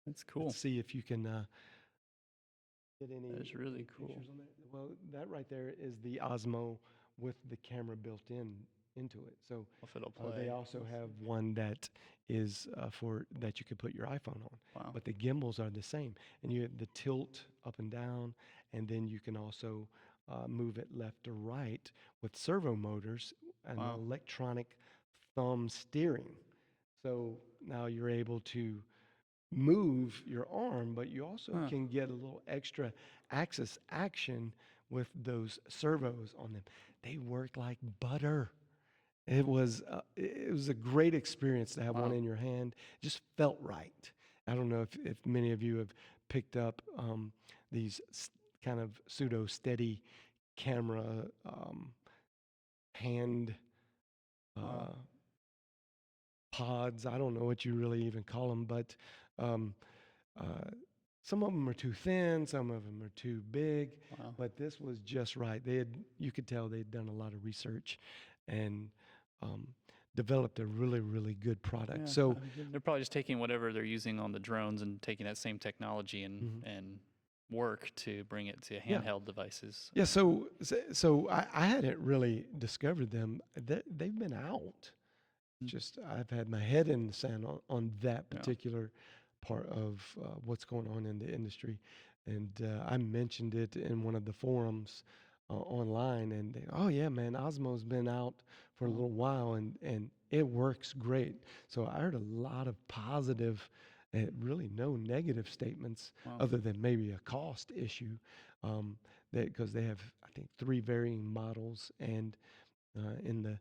That's let's cool. see if you can get That is really any cool. pictures on that. Well, that right there is the Osmo with the camera built into it. So If it'll they play. also have one that is for that you could put your iPhone on. Wow. But the gimbals are the same, and you have the tilt up and down, and then you can also move it left or right with servo motors and Wow. electronic thumb steering. So now you're able to move your arm, but you also Huh. can get a little extra axis action with those servos on them. They work like butter. It was a great experience to have one Wow. in your hand. It just felt right. I don't know if many of you have picked up these kind of pseudo steady camera hand Wow. uh, pods. I don't know what you really even call them, but um, uh, some of them are too thin, some of them are too big. Wow. But this was just right. You could tell they'd done a lot of research and um, developed a really, really good product. Yeah. So, They're probably just taking whatever they're using on the drones and taking that same technology mhm. and work to bring it to Yeah. handheld devices. Yeah, so I hadn't really discovered them. They've been out. Mm. Just I've had my head in the sand on that Yeah. particular part of what's going on in the industry, and I mentioned it in one of the forums online, and oh yeah, man, Osmo's been out for a Wow. little while, and it works great. So I heard a lot of positive, really no negative statements Wow. other than maybe a cost issue, um, that because they have I think 3 varying models, and in the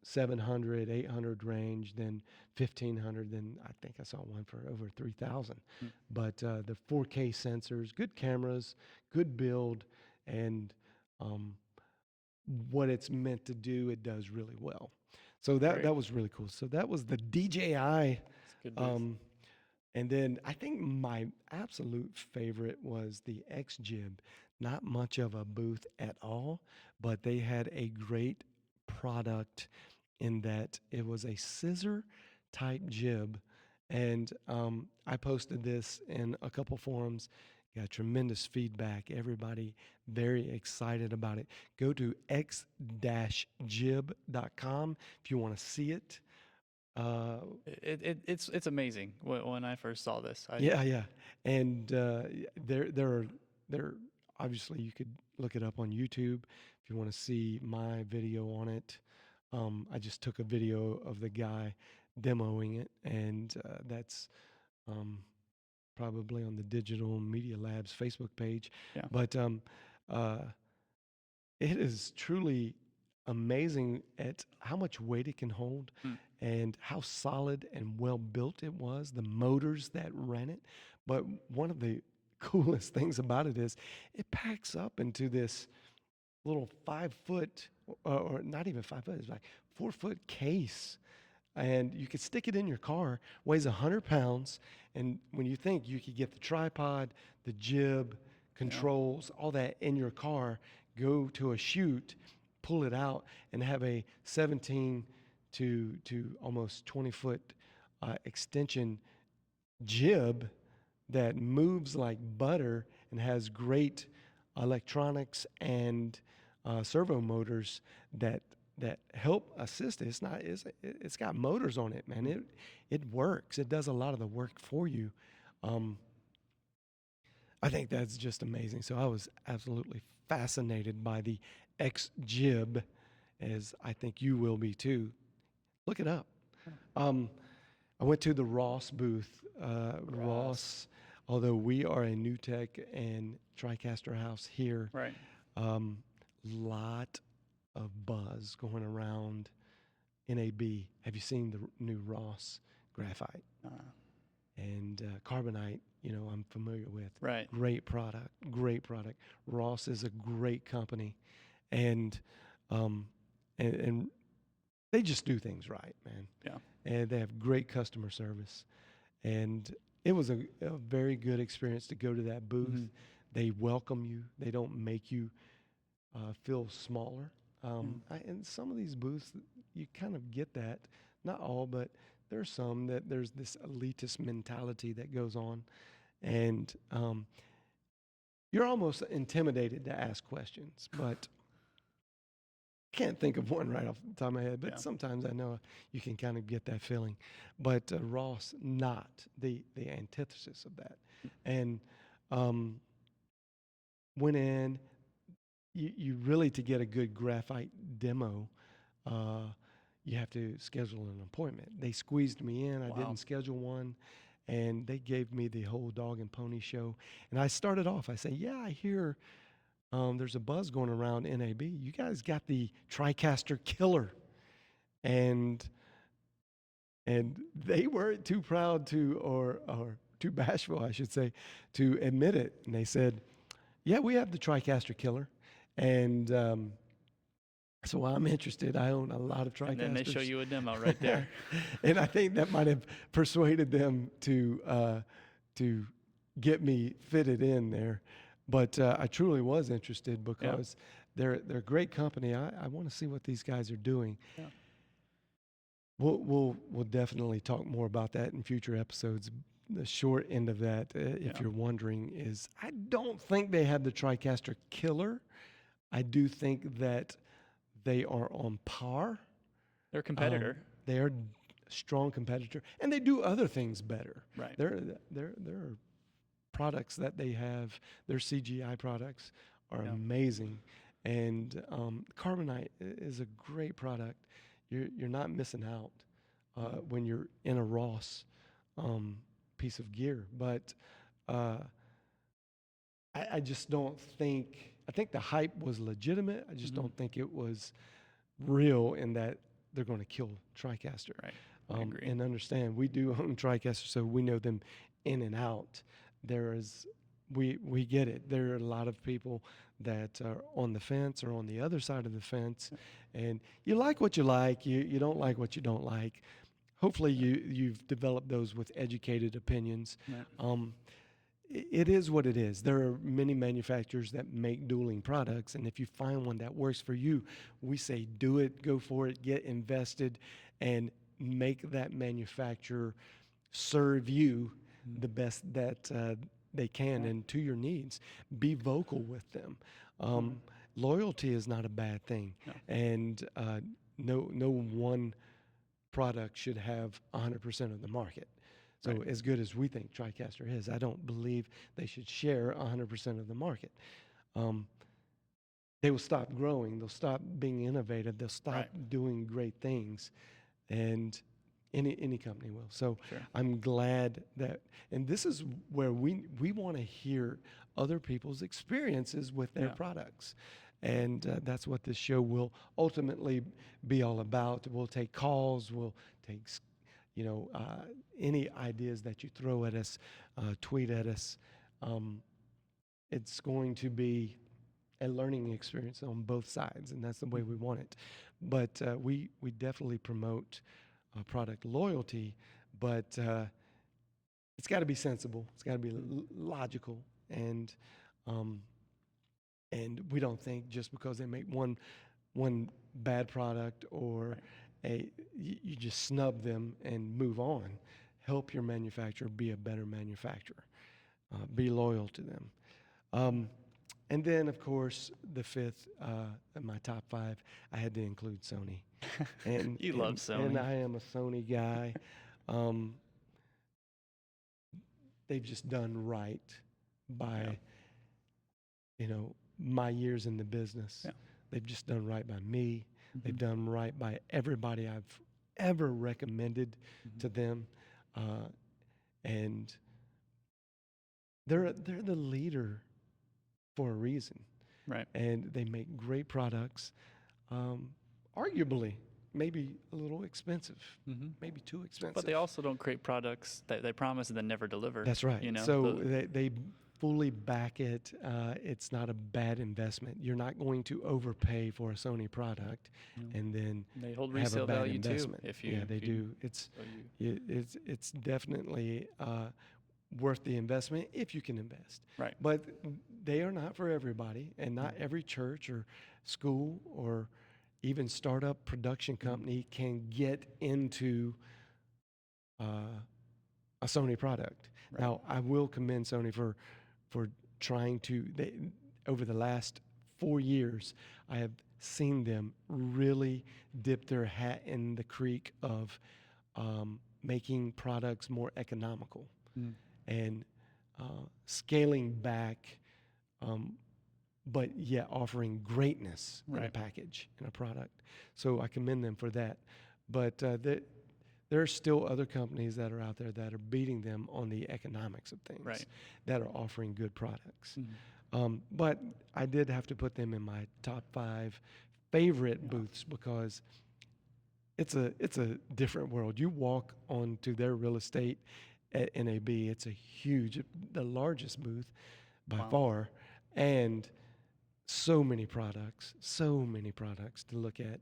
700, 800 range, then 1500, then I think I saw one for over 3000. Mm. But the 4K sensors, good cameras, good build, and um, what it's meant to do, it does really well. So Great. that was really cool. So that was the DJI. It's a good booth. And then I think my absolute favorite was the x-jib. Not much of a booth at all, but they had a great product in that it was a scissor type jib. And I posted this in a couple forums, got tremendous feedback. Everybody very excited about it. Go to x-jib.com if you want to see it. It's amazing. When I first saw this, Yeah. And there obviously you could look it up on YouTube if you want to see my video on it. I just took a video of the guy demoing it, and that's um, probably on the Digital Media Labs Facebook page. Yeah. But uh, it is truly amazing at how much weight it can hold Mm. and how solid and well built it was, the motors that ran it. But one of the coolest things about it is it packs up into this little 5 foot, or not even 5 foot, it's like 4 foot case. And you could stick it in your car, weighs 100 pounds. And when you think you could get the tripod, the jib, controls, all that in your car, go to a shoot, pull it out, and have a 17 to almost 20 foot extension jib that moves like butter and has great electronics and servo motors that help assist it. It's got motors on it, man. It works. It does a lot of the work for you. Um, I think that's just amazing. So I was absolutely fascinated by the x-jib, as I think you will be too. Look it up. Um, I went to the Ross booth. Ross, although we are a New Tech and TriCaster house here, Right. lot of buzz going around NAB. Have you seen the new Ross graphite? Uh, And carbonite, I'm familiar with. right. Great product, great product. Ross is a great company, and um, and they just do things right, man. Yeah. And they have great customer service, and it was a very good experience to go to that booth. Mm-hmm. They welcome you. They don't make you feel smaller. And some of these booths, you kind of get that. Not all, but there's some that there's this elitist mentality that goes on, and you're almost intimidated to ask questions. But I can't think of one right off the top of my head. But Yeah. sometimes I know you can kind of get that feeling. But Ross, not the antithesis of that, and went in. You really, to get a good graphite demo, you have to schedule an appointment. They squeezed me in. I Wow. didn't schedule one, and they gave me the whole dog and pony show. And I started off. I say, "Yeah, I hear there's a buzz going around NAB. You guys got the TriCaster killer," and they weren't too proud to, or too bashful, I should say, to admit it. And they said, "Yeah, we have the TriCaster killer." And so I'm interested. I own a lot of TriCasters. And then they show you a demo right there. And I think that might have persuaded them to get me fitted in there. But I truly was interested because they're a great company. I want to see what these guys are doing. Yeah. We'll definitely talk more about that in future episodes. The short end of that, if you're wondering, is I don't think they have the TriCaster killer. I do think that they are on par. They're a competitor. They are a strong competitor, and they do other things better. Right. There are products that they have. Their CGI products are amazing, and carbonite is a great product. You're not missing out when you're in a Ross piece of gear, but I just don't think. I think the hype was legitimate. I just don't think it was real in that they're going to kill TriCaster. Right. I agree. And understand, we do own TriCaster, so we know them in and out. We get it. There are a lot of people that are on the fence or on the other side of the fence, and you like what you like. You don't like what you don't like. Hopefully, you've developed those with educated opinions. Right. It is what it is. There are many manufacturers that make dueling products, and if you find one that works for you, we say do it, go for it, get invested, and make that manufacturer serve you the best that they can and to your needs. Be vocal with them. Loyalty is not a bad thing, and no one product should have 100% of the market. So as good as we think TriCaster is, I don't believe they should share 100% of the market. They will stop growing. They'll stop being innovative. They'll stop doing great things, and any company will. So I'm glad that, and this is where we want to hear other people's experiences with their products. And that's what this show will ultimately be all about. We'll take calls. We'll take any ideas that you throw at us, tweet at us. It's going to be a learning experience on both sides, and that's the way we want it. But we definitely promote product loyalty, but it's got to be sensible. It's got to be logical, and we don't think just because they make one bad product or you just snub them and move on. Help your manufacturer be a better manufacturer. Be loyal to them. And then, of course, the fifth, in my top five, I had to include Sony. And You love Sony. And I am a Sony guy. They've just done right by, my years in the business. Yeah. They've just done right by me. They've done right by everybody I've ever recommended to them, and they're the leader for a reason. Right. And they make great products. Arguably, maybe a little expensive, Hmm. maybe too expensive. But they also don't create products that they promise and then never deliver. That's right. You know, So they fully back it. It's not a bad investment. You're not going to overpay for a Sony product and then they hold have a resale bad value investment. too. If you, Yeah, they if you, do. so you, It's definitely worth the investment if you can invest. right. But they are not for everybody, and not every church or school or even startup production company can get into a Sony product. Right. Now, I will commend Sony for trying to. Over the last 4 years, I have seen them really dip their hat in the creek of making products more economical and scaling back, but yet offering greatness in a Right. package, in a product. So I commend them for that. But there are still other companies that are out there that are beating them on the economics of things, Right. that are offering good products. Mm-hmm. But I did have to put them in my top 5 favorite booths because it's a different world. You walk onto their real estate at NAB, it's the largest booth by Wow. far, and so many products to look at.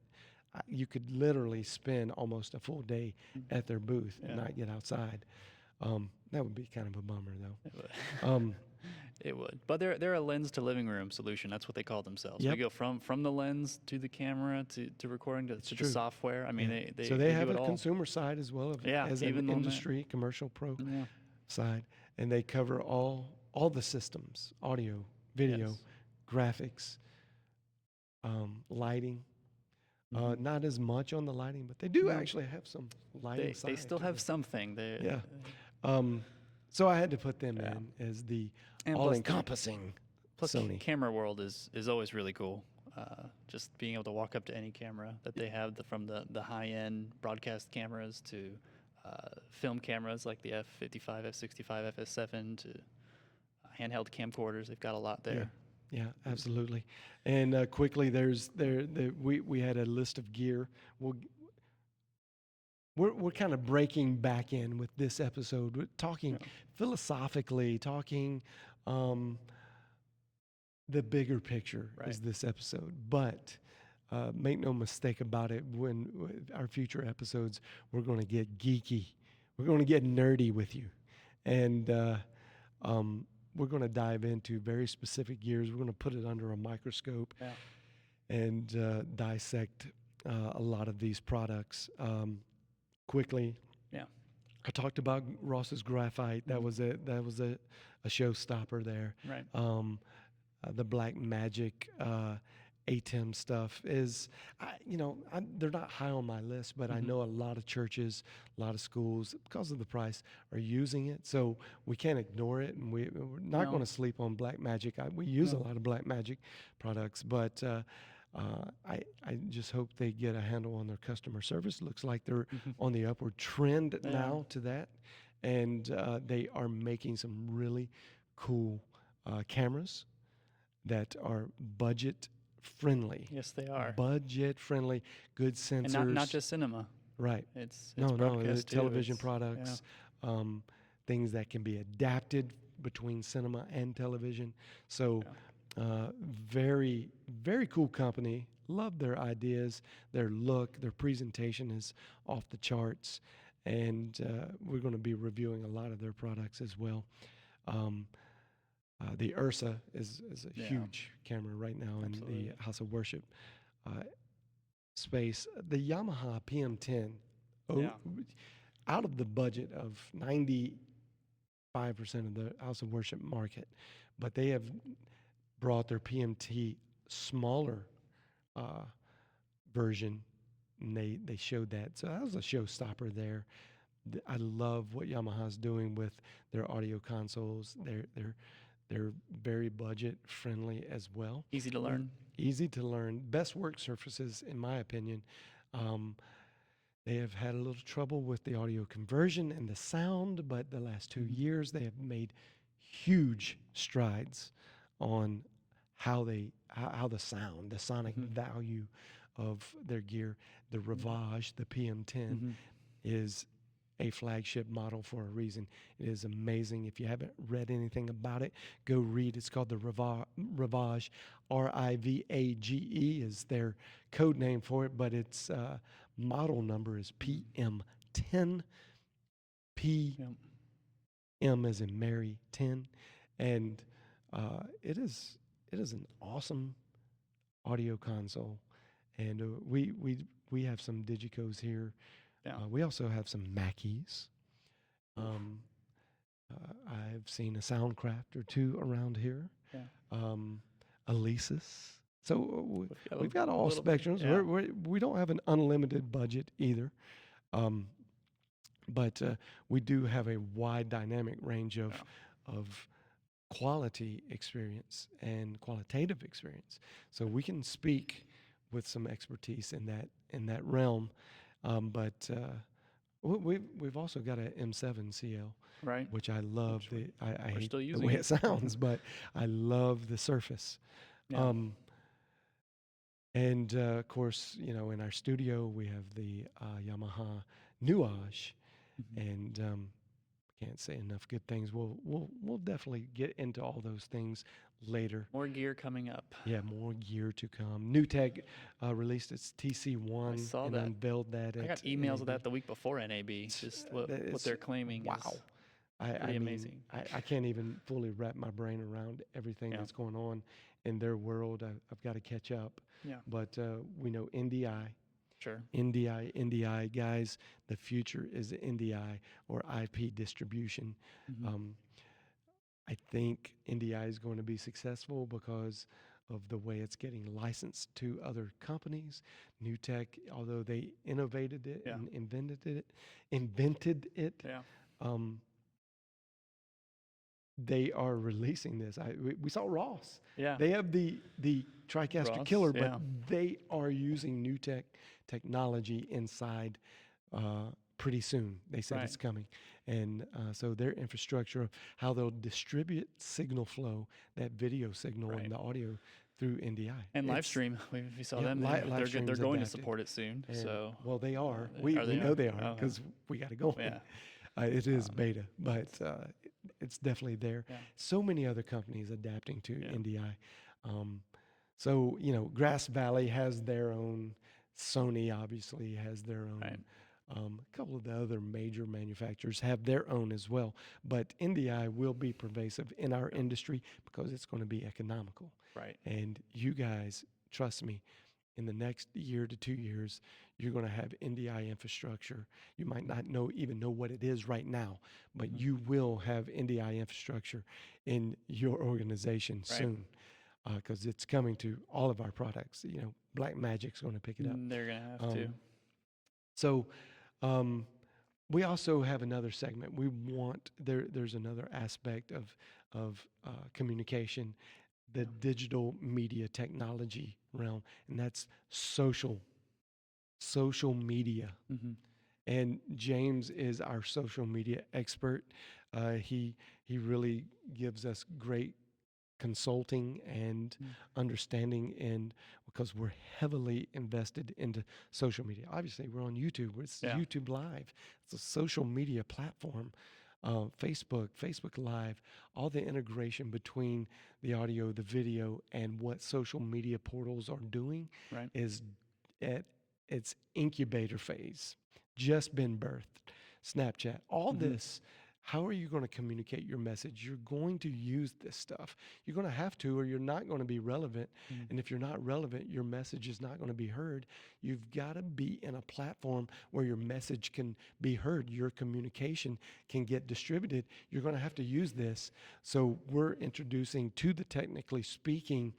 You could literally spend almost a full day at their booth and not get outside. That would be kind of a bummer, though. It would. It would. But they're a lens to living room solution. That's what they call themselves. Yep. We go from the lens to the camera to recording to the true. software. I mean, Yeah. they So they have do it a all. consumer side as well as even an on that. industry commercial pro Yeah. side, and they cover all the systems: audio, video, Yes. graphics, lighting. Mhm. Not as much on the lighting, but they do No. actually have some lighting They side still to have them. something. Yeah. So I had to put them Yeah. in as the And all-encompassing plus Sony. camera world is always really cool. Just being able to walk up to any camera that they have, from the high-end broadcast cameras to film cameras like the F55, F65, FS7 to handheld camcorders. They've got a lot there. Yeah, absolutely. And quickly, we had a list of gear. We're kind of breaking back in with this episode. We're talking philosophically, talking the bigger picture is this episode. But make no mistake about it, when our future episodes, we're going to get geeky. We're going to get nerdy with you. And we're going to dive into very specific gears. We're going to put it under a microscope and dissect a lot of these products quickly. Yeah. I talked about Ross's graphite. That was a showstopper there. Right. The Black Magic ATEM stuff is, they're not high on my list, but I know a lot of churches, a lot of schools, because of the price, are using it. So we can't ignore it, and we're not going to sleep on Black Magic. We use a lot of Black Magic products, but I just hope they get a handle on their customer service. Looks like they're on the upward trend now to that, and they are making some really cool cameras that are budget friendly. Yes, they are. Budget friendly, good sensors. And not just cinema. Right. It's No, broadcast the too. television products, things that can be adapted between cinema and television. So very, very cool company. Love their ideas, their look, their presentation is off the charts. And we're going to be reviewing a lot of their products as well. The Ursa is a huge camera right now in the House of Worship space. The Yamaha PM10, out of the budget of 95% of the House of Worship market, but they have brought their PMT smaller version, and they showed that. So that was a showstopper there. I love what Yamaha's doing with their audio consoles. They're very budget friendly as well. Easy to learn. Easy to learn. Best work surfaces, in my opinion. They have had a little trouble with the audio conversion and the sound, but the last 2 years they have made huge strides on how the sound, the sonic value of their gear. The Rivage, the PM10, Mm-hmm. is a flagship model for a reason. It is amazing. If you haven't read anything about it, go read. It's called the Rivage. Rivage is their code name for it, but its model number is PM10. PM Yep. as in Mary 10, and it is an awesome audio console. And we have some Digicos here. Yeah. We also have some Mackeys. Um, I've seen a Soundcraft or two around here. Yeah. Alesis. So we've got a all little- spectrums. yeah. We don't have an unlimited budget either. But we do have a wide dynamic range of quality experience and qualitative experience. So we can speak with some expertise in that realm. But we've also got an M7 CL, Right. which I love. I We're hate still the using way it. it sounds, but I love the Surface. Yeah. And of course, in our studio we have the Yamaha Nuage, Mhm. and can't say enough good things. We'll definitely get into all those things later. More gear coming up. Yeah, more gear to come. NewTek released its TC1 saw and that. unveiled that. I got at emails of NAB. that the week before NAB. Just what It's- they're claiming Wow. is I pretty mean, amazing. I can't even fully wrap my brain around everything Yeah. that's going on in their world. I've got to catch up. Yeah. But we know NDI. Sure. NDI, guys, the future is NDI or IP distribution. Mhm. I think NDI is going to be successful because of the way it's getting licensed to other companies. NewTek, although they innovated it Yeah. and invented it, Yeah. they are releasing this. We saw Ross. Yeah. They have the TriCaster Ross, Killer, but yeah. they are using NewTek technology inside pretty soon. They said it's Right. coming. And so their infrastructure of how they'll distribute signal flow, that video signal Right. and the audio through NDI. And live It's- stream. We saw yeah, them. live They're stream's going to adapted. support it soon. And, So well, they are. they- We are they know are? they are Oh, because we got to go. yeah. It is Um, beta, but it's definitely there. Yeah. So many other companies adapting to Yeah. NDI. So Grass Valley has their own. Sony obviously has their own. Right. A couple of the other major manufacturers have their own as well. But NDI will be pervasive in our industry because it's going to be economical. Right. And you guys, trust me, in the next year to 2 years, you're going to have NDI infrastructure. You might not even know what it is right now, but Mhm. you will have NDI infrastructure in your organization Right. soon because it's coming to all of our products. Black Magic's going to pick it up. They're gonna have to. So we also have another segment. We want there's another aspect of communication, the digital media technology realm, and that's social media. Mm-hmm. And James is our social media expert. He really gives us great consulting and understanding, and because we're heavily invested into social media. Obviously, we're on YouTube. It's Yeah. YouTube Live. It's a social media platform. Facebook Live, all the integration between the audio, the video, and what social media portals are doing Right. is at its incubator phase, just been birthed. Snapchat, all Mhm. this. How are you going to communicate your message? You're going to use this stuff. You're going to have to, or you're not going to be relevant. Mm. And if you're not relevant, your message is not going to be heard. You've got to be in a platform where your message can be heard, your communication can get distributed. You're going to have to use this. So we're introducing to the technically speaking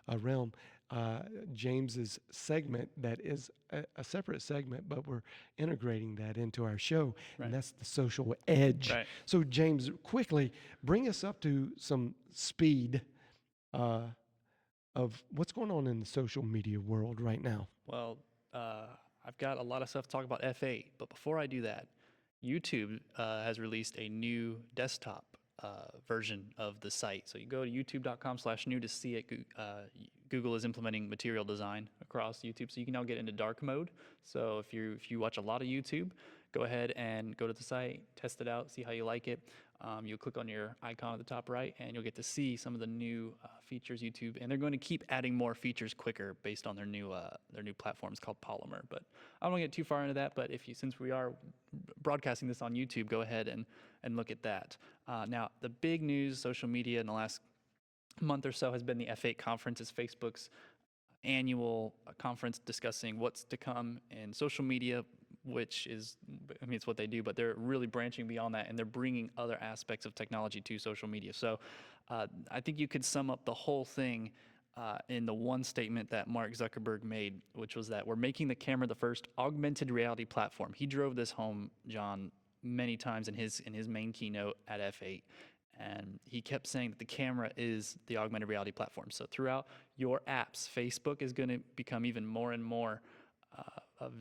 realm James's segment that is a separate segment, but we're integrating that into our show, Right. and that's the social edge. Right. So James, quickly bring us up to some speed of what's going on in the social media world right now. Well, I've got a lot of stuff to talk about F8, but before I do that, YouTube has released a new desktop version of the site. So you go to youtube.com/new to see it. Google is implementing material design across YouTube, so you can now get into dark mode. So if you watch a lot of YouTube, go ahead and go to the site, test it out, see how you like it. You'll click on your icon at the top right, and you'll get to see some of the new features YouTube, and they're going to keep adding more features quicker based on their new platforms called Polymer. But I don't want to get too far into that. But since we are broadcasting this on YouTube, go ahead and look at that. Now, the big news, social media in the last month or so has been the F8 conference. It's Facebook's annual conference discussing what's to come in social media, which is, I mean, it's what they do, but they're really branching beyond that, and they're bringing other aspects of technology to social media. So I think you could sum up the whole thing in the one statement that Mark Zuckerberg made, which was that we're making the camera the first augmented reality platform. He drove this home, John, many times in his main keynote at F8. And he kept saying that the camera is the augmented reality platform. So throughout your apps, Facebook is going to become even more and more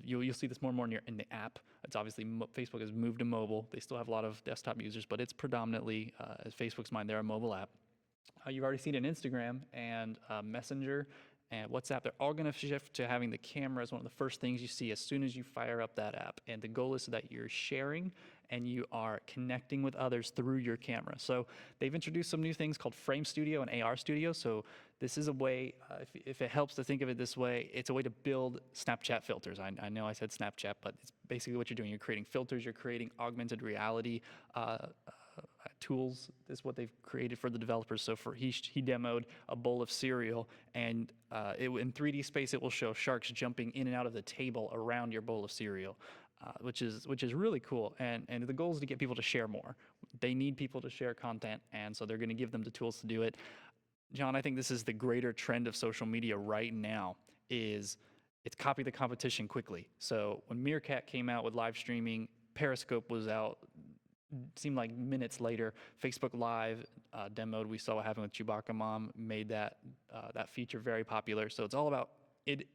you'll see this more and more in the app. It's obviously Facebook has moved to mobile. They still have a lot of desktop users, but it's predominantly, as Facebook's mind, they're a mobile app. You've already seen it in Instagram and Messenger and WhatsApp. They're all going to shift to having the camera as one of the first things you see as soon as you fire up that app. And the goal is so that you're sharing and you are connecting with others through your camera. So they've introduced some new things called Frame Studio and AR Studio. So this is a way, if it helps to think of it this way, it's a way to build Snapchat filters. I know I said Snapchat, but it's basically what you're doing. You're creating filters, you're creating augmented reality tools is what they've created for the developers. So he demoed a bowl of cereal, and in 3D space, it will show sharks jumping in and out of the table around your bowl of cereal. Which is really cool, and the goal is to get people to share more. They need people to share content, and so they're going to give them the tools to do it. John, I think this is the greater trend of social media right now, is it's copy the competition quickly. So when Meerkat came out with live streaming, Periscope was out, seemed like minutes later. Facebook Live demoed, we saw what happened with Chewbacca Mom, made that feature very popular. So it's all about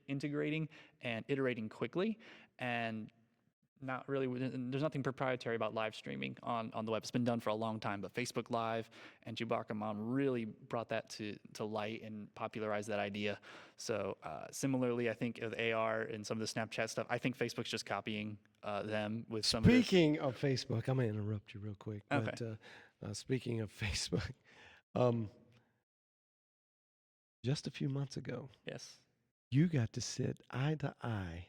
integrating and iterating quickly, and not really, there's nothing proprietary about live streaming on the web. It's been done for a long time, but Facebook Live and Chewbacca Mom really brought that to light and popularized that idea. So similarly, I think of AR and some of the Snapchat stuff, I think Facebook's just copying them with some of this. Speaking of Facebook, I'm going to interrupt you real quick. Okay. But speaking of Facebook, just a few months ago, Yes. you got to sit eye to eye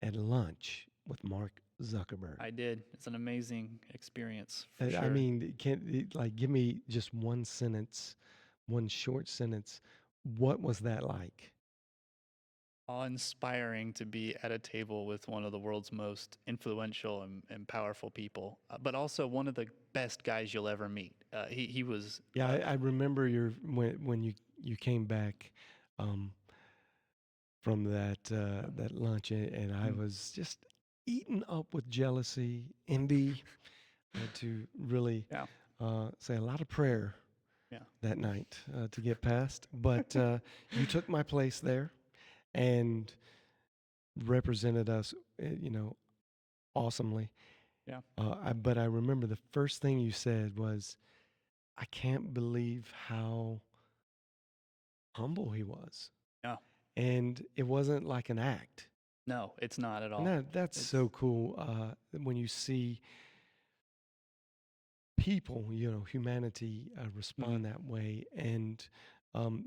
at lunch with Mark Zuckerberg. I did. It's an amazing experience. For I sure. mean, give me just one short sentence. What was that like? Awe-inspiring to be at a table with one of the world's most influential and powerful people, but also one of the best guys you'll ever meet. He was. Yeah, I remember when you came back from that lunch, and I was just eaten up with jealousy, envy. I had to really say a lot of prayer that night to get past. But you took my place there and represented us, awesomely. Yeah. But I remember the first thing you said was, I can't believe how humble he was. Yeah. And it wasn't like an act. No, it's not at all. And that's so cool when you see people, humanity respond that way and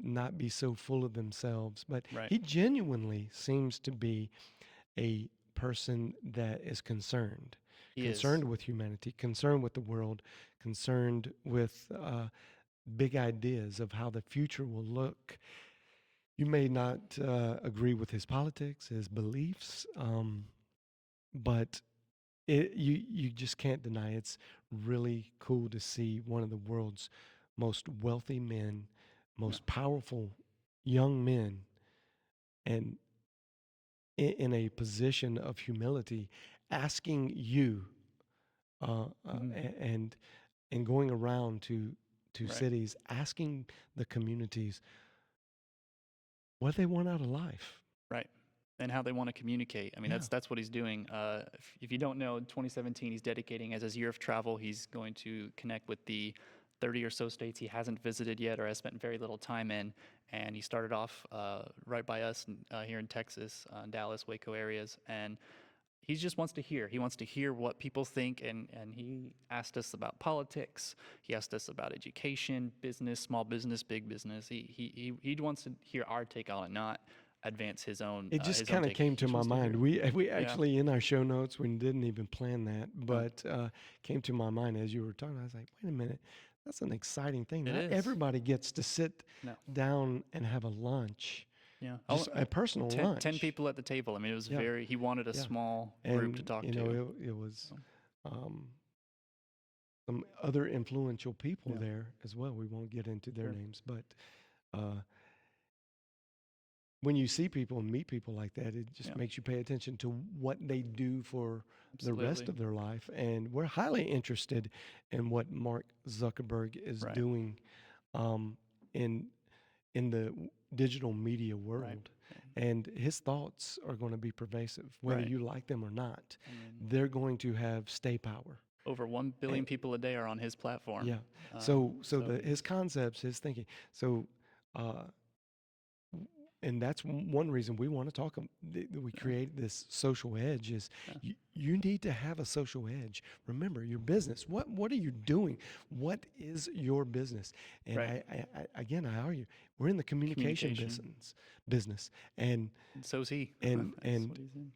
not be so full of themselves. But he genuinely seems to be a person that is concerned. Concerned with humanity, concerned with the world, concerned with big ideas of how the future will look. You may not agree with his politics, his beliefs, but you just can't deny it's really cool to see one of the world's most wealthy men, most powerful young men, and in a position of humility, asking you and going around to cities, asking the communities what they want out of life. Right. And how they want to communicate. I mean, that's what he's doing. If you don't know, 2017, he's dedicating as his year of travel. He's going to connect with the 30 or so states he hasn't visited yet or has spent very little time in. And he started off right by us here in Texas, Dallas, Waco areas. And he just wants to hear. He wants to hear what people think, and he asked us about politics. He asked us about education, business, small business, big business. He wants to hear our take on it, not advance It just kind of take. came He to just my wants to mind. hear. We Yeah. actually in our show notes, we didn't even plan that, but came to my mind as you were talking. I was like, wait a minute, that's an exciting thing. It Not is. everybody gets to sit No. down and have a lunch, Yeah. just a personal 10 lunch. people at the table. I mean, it was Yeah, he wanted a yeah. small group to And talk you to. know, it was So, um, some other influential people Yeah. there as well. We won't get into their Sure. names, but uh, when you see people and meet people like that, it just Yeah. makes you pay attention to what they do for the rest Absolutely. of their life. And we're highly interested in what Mark Zuckerberg is Right. doing um, in the digital media world. Right. And his thoughts are going to be pervasive, whether Right. you like them or not. I mean, They're going to have stay power. over 1 billion And- people a day are on his platform. Yeah. His concepts, his thinking. So, uh, and that's one reason we want to talk. We create this social edge. Is Yeah. you need to have a social edge. Remember your business. What are you doing? What is your business? And Right. I again I argue we're in the communication business, and So is he. and That's and what he's in.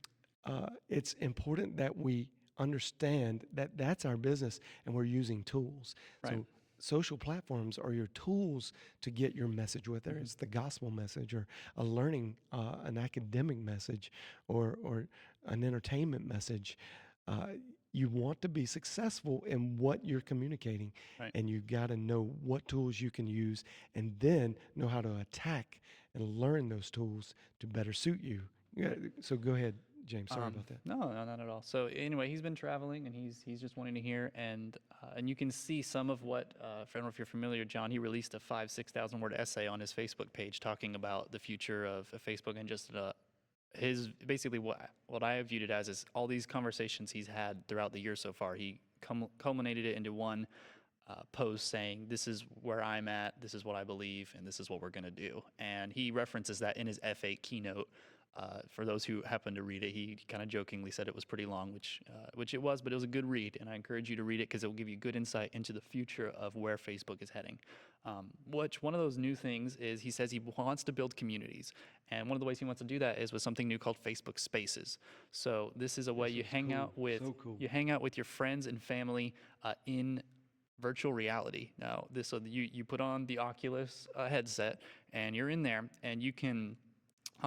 it's important that we understand that that's our business and we're using tools. Right. So social platforms are your tools to get your message, whether it's the gospel message or a learning, an academic message or an entertainment message. You want to be successful in what you're communicating, Right. and you got to know what tools you can use and then know how to attack and learn those tools to better suit you. Yeah, so go ahead, James. Sorry about that. No, not at all. So anyway, he's been traveling and he's just wanting to hear, and you can see some of what I don't know if you're familiar, John. He released a 5,000-6,000 word essay on his Facebook page talking about the future of Facebook and just his basically what I have viewed it as is all these conversations he's had throughout the year so far. He culminated it into one post saying, "This is where I'm at. This is what I believe, and this is what we're going to do." And he references that in his F8 keynote. For those who happened to read it, he kind of jokingly said it was pretty long, which it was, but it was a good read, and I encourage you to read it because it will give you good insight into the future of where Facebook is heading. Which one of those new things is he says he wants to build communities, and one of the ways he wants to do that is with something new called Facebook Spaces. So this is a way you hang out with your friends and family in virtual reality. Now, you put on the Oculus headset, and you're in there, and you can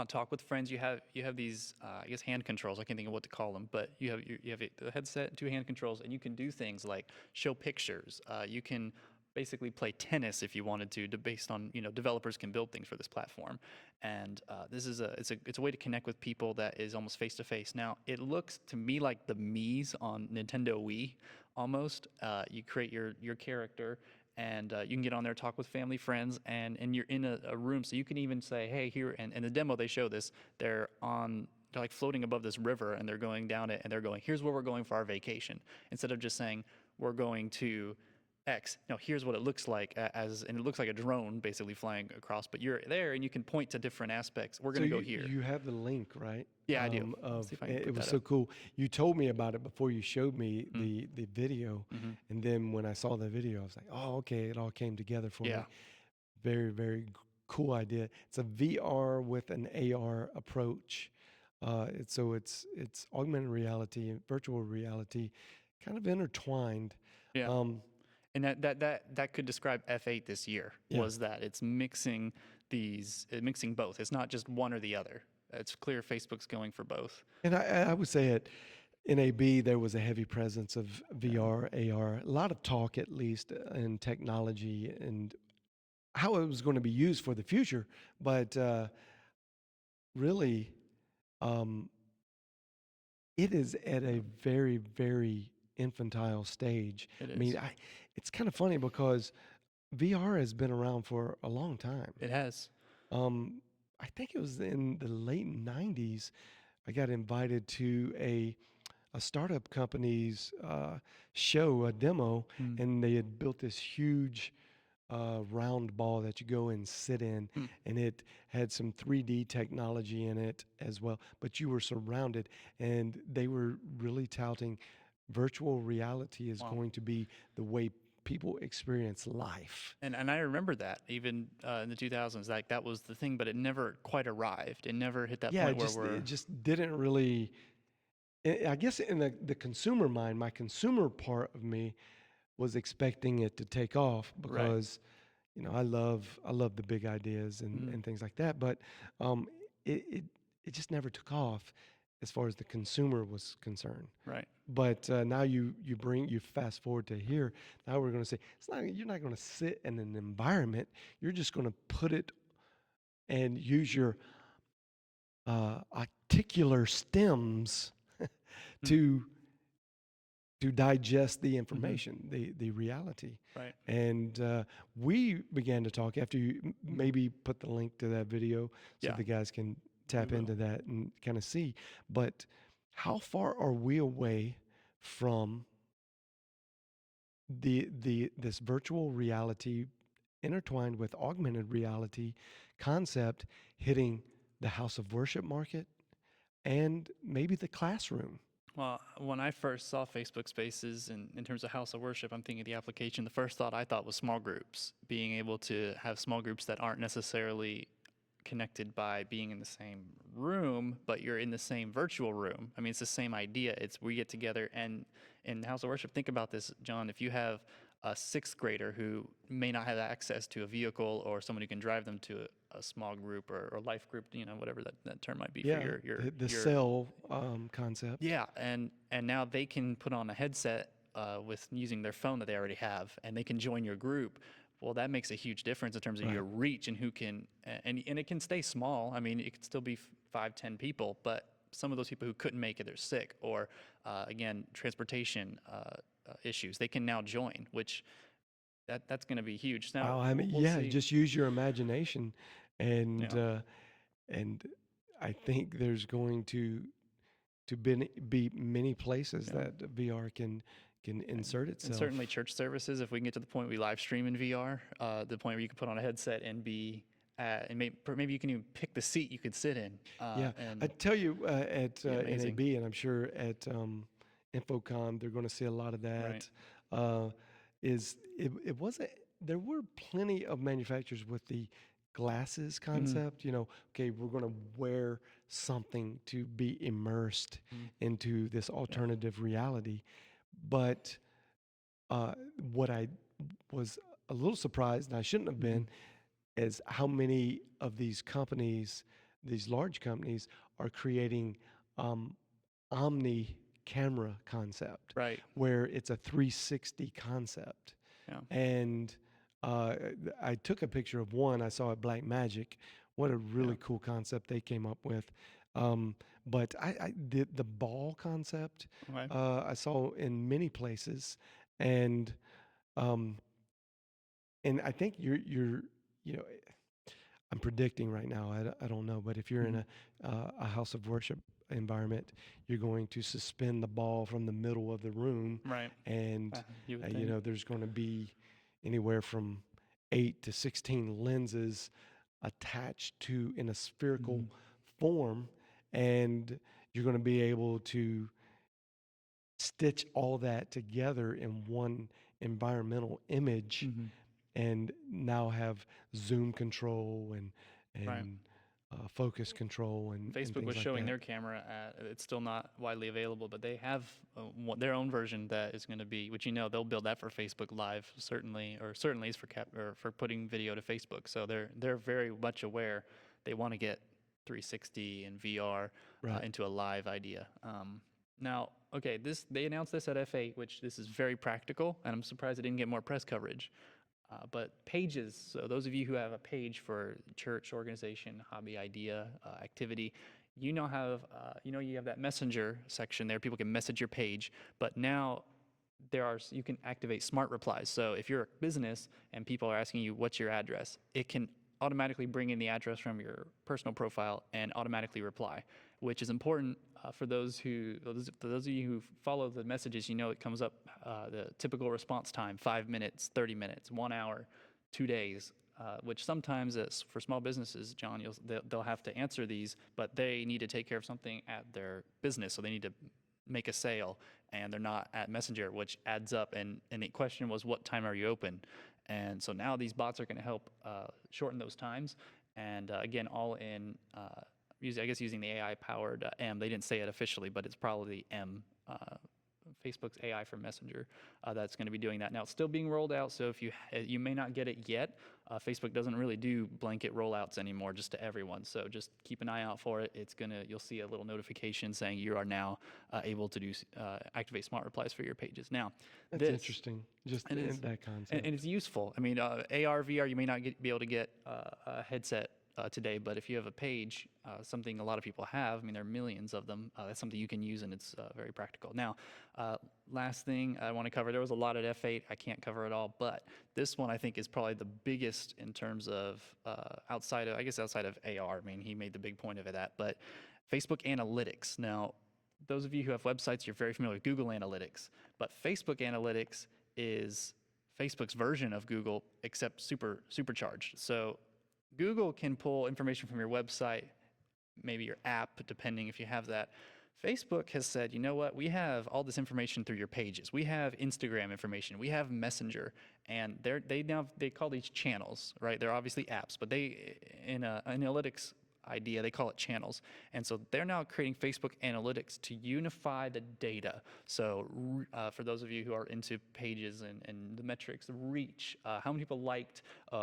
talk with friends. You have these I guess hand controls. I can't think of what to call them, but you have the headset, 2 hand controls, and you can do things like show pictures. You can basically play tennis if you wanted to, based on developers can build things for this platform, and this is it's a way to connect with people that is almost face to face. Now it looks to me like the Mii's on Nintendo Wii almost. You create your character. And you can get on there, talk with family, friends, and you're in a room. So you can even say, hey, here, and in the demo they show this, they're like floating above this river, and they're going down it, and they're going, here's where we're going for our vacation. Instead of just saying, we're going to X. No, here's what it looks like and it looks like a drone basically flying across, but you're there and you can point to different aspects. We're going to go here. You have the link, right? Yeah, I do. Of, See if I can it put was that so up. cool. You told me about it before you showed me the video, and then when I saw the video, I was like, oh, okay, it all came together for me. Yeah. Very, very cool idea. It's a VR with an AR approach. It's augmented reality and virtual reality, kind of intertwined. Yeah. And that could describe F8 this year. Yeah. Was that it's mixing both. It's not just one or the other. It's clear Facebook's going for both. And I would say at NAB there was a heavy presence of VR, AR, a lot of talk at least in technology and how it was going to be used for the future. But really, it is at a very, very infantile stage. It I mean, is. it's kind of funny because VR has been around for a long time. It has. I think it was in the late 90s. I got invited to a a startup company's show, a demo, Mm. and they had built this huge round ball that you go and sit in, Mm. and it had some 3D technology in it as well. But you were surrounded, and they were really touting virtual reality is Wow. going to be the way people experience life. And I remember that even in the 2000s, like that was the thing, but it never quite arrived. It never hit that Yeah, point where it we're just didn't really. I guess in the consumer mind, my consumer part of me was expecting it to take off right. because I love the big ideas Mm. and things like that, but um, it, it it just never took off as far as the consumer was concerned. Right. But now you fast forward to here. Now we're going to say it's not you're not going to sit in an environment. You're just going to put it and use your articular stems Mm. to digest the Mm-hmm. information, the reality. Right. And we began to talk after you Mm-hmm. maybe put the link to that video so Yeah, the guys can we tap will. into that and kind of see. But how far are we away from the this virtual reality intertwined with augmented reality concept hitting the house of worship market and maybe the classroom? Well, when I first saw Facebook Spaces in terms of house of worship, I'm thinking of the application. The first thought I thought was small groups, being able to have small groups that aren't necessarily connected by being in the same room, but you're in the same virtual room. I mean, it's the same idea. It's we get together and in house of worship. Think about this, John. If you have a sixth grader who may not have access to a vehicle or someone who can drive them to a small group or life group, whatever that term might be for Yeah, the your cell concept. yeah, and now they can put on a headset with using their phone that they already have, and they can join your group. Well, that makes a huge difference in terms of Right. your reach and who can, and it can stay small. I mean, it could still be 5, 10 people, but some of those people who couldn't make it, they're sick, or again, transportation issues, they can now join, which that's going to be huge. Now Wow, I mean, we'll yeah, see. just use your imagination, and Yeah. uh, and I think there's going to be many places Yeah. that VR can insert And certainly itself. church services, if we can get to the point we live stream in VR, the point where you can put on a headset and be and maybe you can even pick the seat you could sit in, Yeah, I and tell you at be amazing. NAB, and I'm sure at Infocom, they're going to see a lot of Right. that. It wasn't there were plenty of manufacturers with the glasses Mm-hmm. concept. Okay, we're going to wear something to be immersed Mm-hmm. into this Yeah. alternative reality. But uh, what I was a little surprised, and I shouldn't have Mm-hmm. been, is how many of these companies, these large companies, are creating um, omni camera concept, Right. where it's a 360 concept. Yeah. And I took a picture of one I saw at Black Magic. What a Yeah. really cool concept they came up with. Um, but I did the ball concept Okay. I saw in many places, and um, I think you know I'm predicting right now. I don't know, but if you're in Mm-hmm. a house of worship environment, you're going to suspend the ball from the middle of the room, Right. and You would think. there's going to be anywhere from 8 to 16 lenses attached to in a Mm-hmm. spherical form, and you're going to be able to stitch all that together in one environmental image Mm-hmm. and now have zoom control and Right. and focus control and Facebook was things like showing that. their camera it's still not widely available, but they have their own version that is going to be, which they'll build that for Facebook Live certainly, or certainly is for or for putting video to Facebook. So they're very much aware they want to get 360 and VR Right. into a live idea. Now, okay, they announced this at F8, which this is very practical, and I'm surprised it didn't get more press coverage. But pages, so those of you who have a page for church, organization, hobby, idea, activity, you have that messenger section there. People can message your page, but now you can activate smart replies. So if you're a business and people are asking you what's your address, it can automatically bring in the address from your personal profile and automatically reply. which is important for those of you who follow the messages. It comes up the typical response time: 5 minutes, 30 minutes, 1 hour, 2 days. Which sometimes, for small businesses, John, they'll have to answer these, but they need to take care of something at their business, so they need to make a sale, and they're not at Messenger, which adds up. And the question was, what time are you open? And so now these bots are going to help shorten those times. And again, all in using the AI-powered M. They didn't say it officially, but it's probably M. Facebook's AI for Messenger that's going to be doing that. Now, it's still being rolled out, so if you may not get it yet. Facebook doesn't really do blanket rollouts anymore, just to everyone. So just keep an eye out for it. You'll see a little notification saying you are now able to do activate smart replies for your pages. Now, That's interesting. Just that concept. And it's useful. I mean, AR, VR, you may not be able to get a headset today, but if you have a page, something a lot of people have, I mean, there are millions of them, that's something you can use, and it's very practical. Now, last thing I want to cover, there was a lot at F8, I can't cover it all, but this one I think is probably the biggest in terms of outside of AR. I mean, he made the big point of that, but Facebook Analytics. Now, those of you who have websites, you're very familiar with Google Analytics, but Facebook Analytics is Facebook's version of Google, except supercharged. So Google can pull information from your website, maybe your app, depending if you have that. Facebook has said, you know what, we have all this information through your pages. We have Instagram information. We have Messenger. And they call these channels, right? They're obviously apps, but in an analytics idea, they call it channels. And so they're now creating Facebook Analytics to unify the data. So for those of you who are into pages and the metrics, reach, how many people liked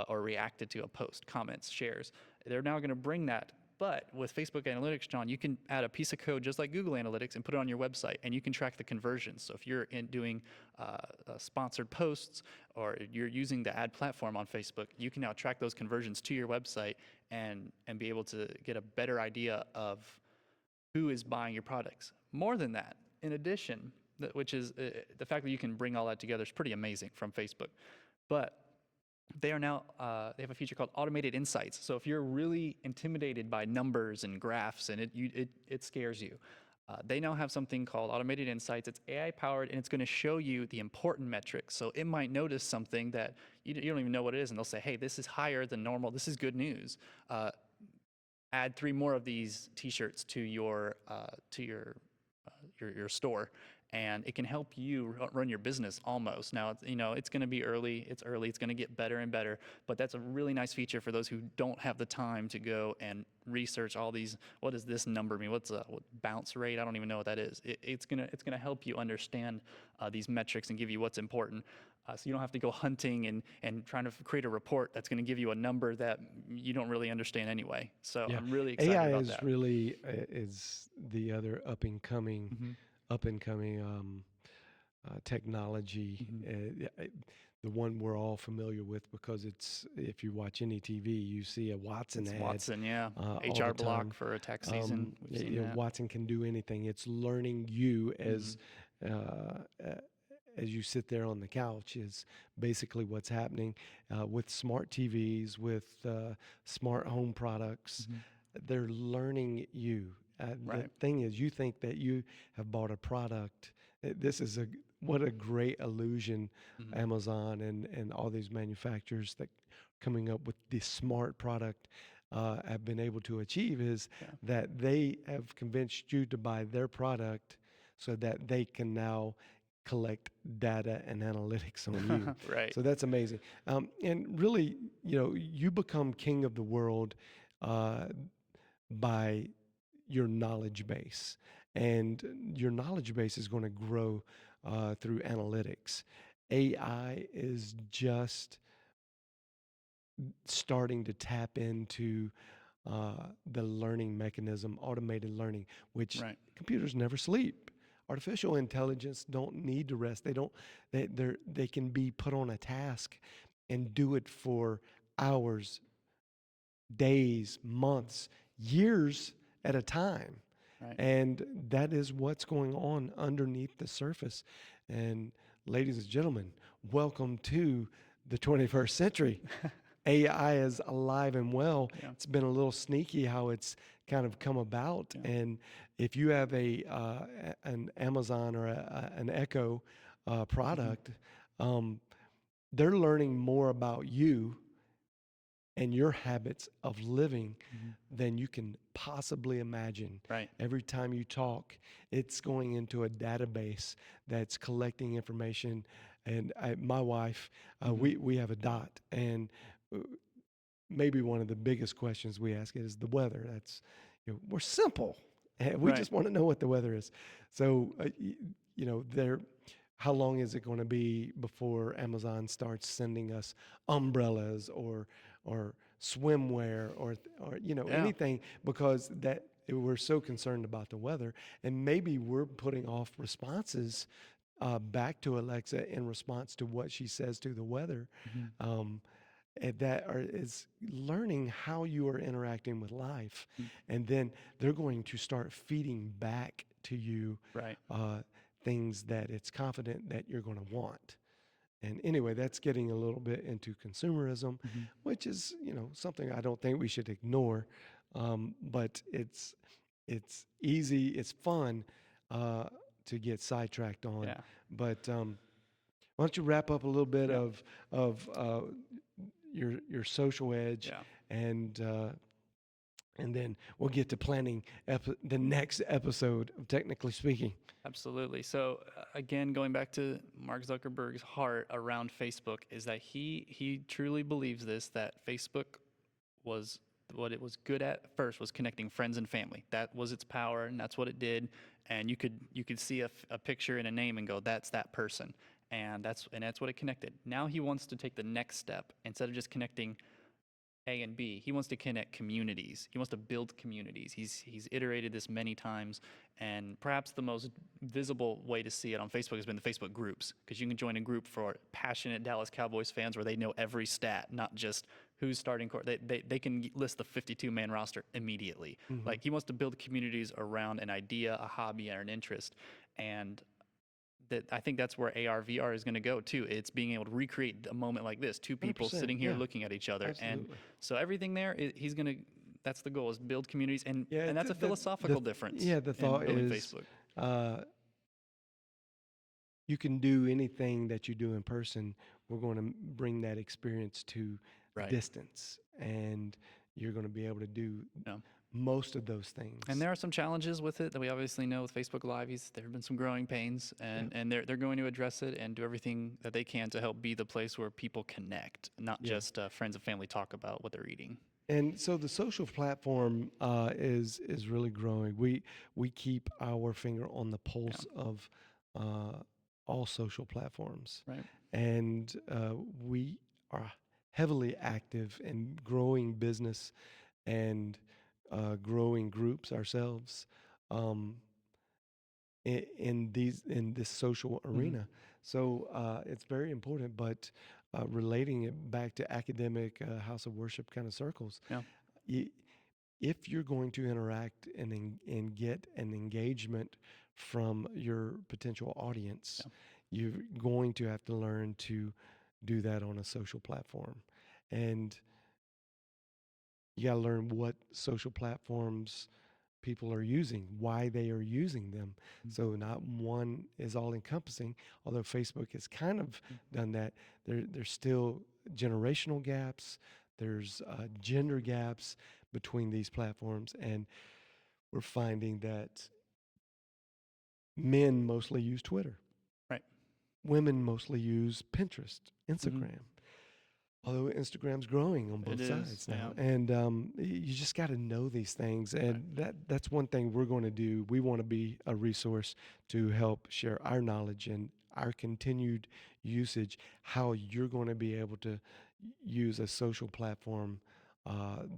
or reacted to a post, comments, shares, they're now going to bring that. But with Facebook Analytics, John, you can add a piece of code just like Google Analytics and put it on your website, and you can track the conversions. So if you're doing sponsored posts, or you're using the ad platform on Facebook, you can now track those conversions to your website and be able to get a better idea of who is buying your products. More than that, in addition, which is the fact that you can bring all that together is pretty amazing from Facebook. But they are now, they have a feature called Automated Insights. So if you're really intimidated by numbers and graphs and it scares you, they now have something called Automated Insights. It's AI powered, and it's going to show you the important metrics. So it might notice something that you don't even know what it is, and they'll say, hey, this is higher than normal. This is good news. Add 3 more of these T-shirts to your store, and it can help you run your business almost. Now, it's going to be early. It's early. It's going to get better and better. But that's a really nice feature for those who don't have the time to go and research all these. What does this number mean? What's a bounce rate? I don't even know what that is. It's gonna help you understand these metrics and give you what's important. So you don't have to go hunting and trying to create a report that's going to give you a number that you don't really understand anyway. So yeah. I'm really excited AI about that. AI is the other up and coming technology, the one we're all familiar with, because if you watch any TV, you see a Watson ad. Watson, yeah. HR block for a tax season. We've seen that. Watson can do anything. It's learning you as you sit there on the couch is basically what's happening with smart TVs, with smart home products. They're learning you. The thing is, you think that you have bought a product. What a great illusion Amazon and all these manufacturers that coming up with this smart product have been able to achieve is that they have convinced you to buy their product so that they can now collect data and analytics on you. Right. So that's amazing. And really, you become king of the world by your knowledge base. And your knowledge base is going to grow through analytics. AI is just starting to tap into the learning mechanism, automated learning, which computers never sleep. Artificial intelligence don't need to rest. They can be put on a task and do it for hours, days, months, years at a time. And that is what's going on underneath the surface. And ladies and gentlemen, welcome to the 21st century. AI is alive and well. Yeah. It's been a little sneaky how it's kind of come about. Yeah. And if you have an Amazon or an Echo product, um, they're learning more about you and your habits of living than you can possibly imagine. Right. Every time you talk, it's going into a database that's collecting information. And my wife, we have a dot, and uh, maybe one of the biggest questions we ask is the weather. That's, we're simple. And we Right. just want to know what the weather is. So, there. How long is it going to be before Amazon starts sending us umbrellas or swimwear or Yeah. anything, because that we're so concerned about the weather, and maybe we're putting off responses back to Alexa in response to what she says to the weather. Um, and is learning how you are interacting with life, and then they're going to start feeding back to you Right. things that it's confident that you're going to want. And anyway, that's getting a little bit into consumerism, which is something I don't think we should ignore, but it's easy, it's fun to get sidetracked on. Yeah. But why don't you wrap up a little bit Yeah. of your social edge, Yeah. and then we'll get to planning the next episode of Technically Speaking. Absolutely. So again, going back to Mark Zuckerberg's heart around Facebook is that he truly believes this, that Facebook was what it was good at first was connecting friends and family. That was its power, and that's what it did. And you could see a picture and a name and go, that's that person, and that's what it connected. Now he wants to take the next step. Instead of just connecting A and B, he wants to connect communities. He wants to build communities. He's iterated this many times, and perhaps the most visible way to see it on Facebook has been the Facebook groups, because you can join a group for passionate Dallas Cowboys fans where they know every stat, not just who's starting they can list the 52-man roster immediately. Like, he wants to build communities around an idea, a hobby, or an interest, and I think that's where AR VR is going to go too. It's being able to recreate a moment like this, two people 100%, sitting here yeah. looking at each other. And Absolutely. so everything there, he's going to, that's the goal, is build communities. And that's a philosophical difference. Yeah, the thought in is Facebook. You can do anything that you do in person. We're going to bring that experience to Right. distance, and you're going to be able to do Yeah. most of those things. And there are some challenges with it that we obviously know with Facebook Live. There have been some growing pains, and they're going to address it and do everything that they can to help be the place where people connect, not just friends and family talk about what they're eating. And so the social platform is really growing. We keep our finger on the pulse of all social platforms, Right. and we are heavily active in growing business and growing groups ourselves in this social arena. So it's very important, but relating it back to academic house of worship kind of circles, Yeah. If you're going to interact and get an engagement from your potential audience, you're going to have to learn to do that on a social platform. And you got to learn what social platforms people are using, why they are using them. So not one is all encompassing, although Facebook has kind of done that. There's still generational gaps, there's gender gaps between these platforms, and we're finding that men mostly use Twitter. Right. Women mostly use Pinterest, Instagram. Although Instagram's growing on both sides now. And you just got to know these things. And that's one thing we're going to do. We want to be a resource to help share our knowledge and our continued usage, how you're going to be able to use a social platform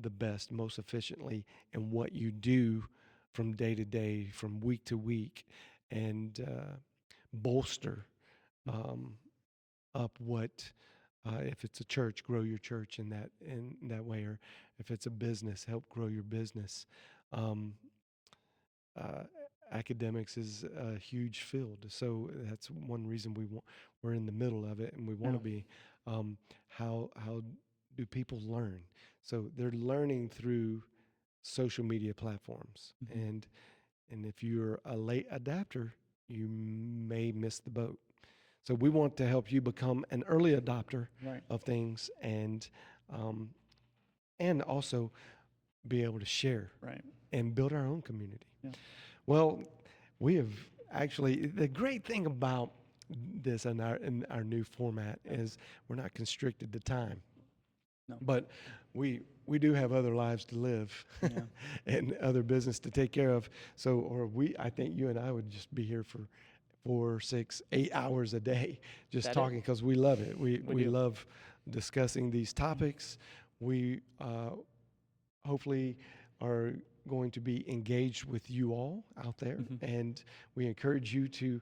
the best, most efficiently, and what you do from day to day, from week to week, and bolster up what... if it's a church, grow your church in that way, or if it's a business, help grow your business. Academics is a huge field, so that's one reason we're in the middle of it, and we want to be. How do people learn? So they're learning through social media platforms. Mhm. And if you're a late adapter, you may miss the boat. So we want to help you become an early adopter Right. of things, um, and also be able to share Right. and build our own community. Yeah. Well, we have actually, the great thing about this in our new format is we're not constricted to time. No. But we do have other lives to live Yeah. and other business to take care of. So, I think you and I would just be here for 4, 6, 8 hours a day just That it? talking because we love it. We We do. love discussing these topics. We hopefully are going to be engaged with you all out there, Mhm. and we encourage you to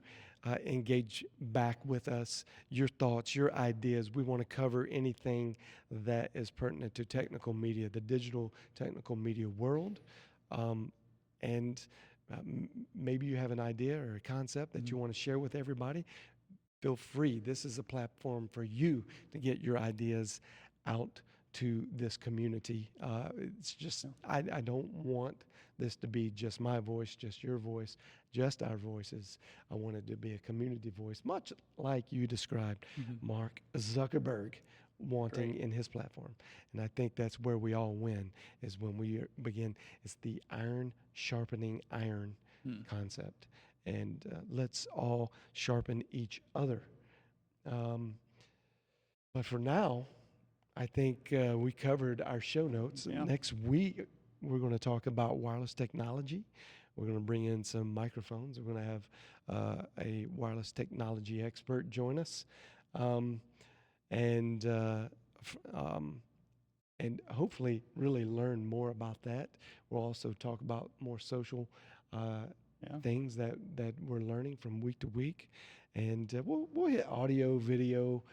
engage back with us, your thoughts, your ideas. We want to cover anything that is pertinent to technical media, the digital technical media world. Um, and maybe you have an idea or a concept that you Mhm. want to share with everybody. Feel free. This is a platform for you to get your ideas out to this community. It's just, Yeah. I don't want this to be just my voice, just your voice, just our voices. I want it to be a community voice, much like you described Mhm. Mark Zuckerberg wanting Great. in his platform. And I think that's where we all win, is when we begin. It's the iron sharpening iron Hmm. concept. And let's all sharpen each other. Um, but for now, I think we covered our show notes. Yeah. Next week, we're going to talk about wireless technology. We're going to bring in some microphones. We're going to have a wireless technology expert join us, um, and f- um, and hopefully really learn more about that. We'll also talk about more social Yeah. things that we're learning from week to week, and we'll hit audio, video,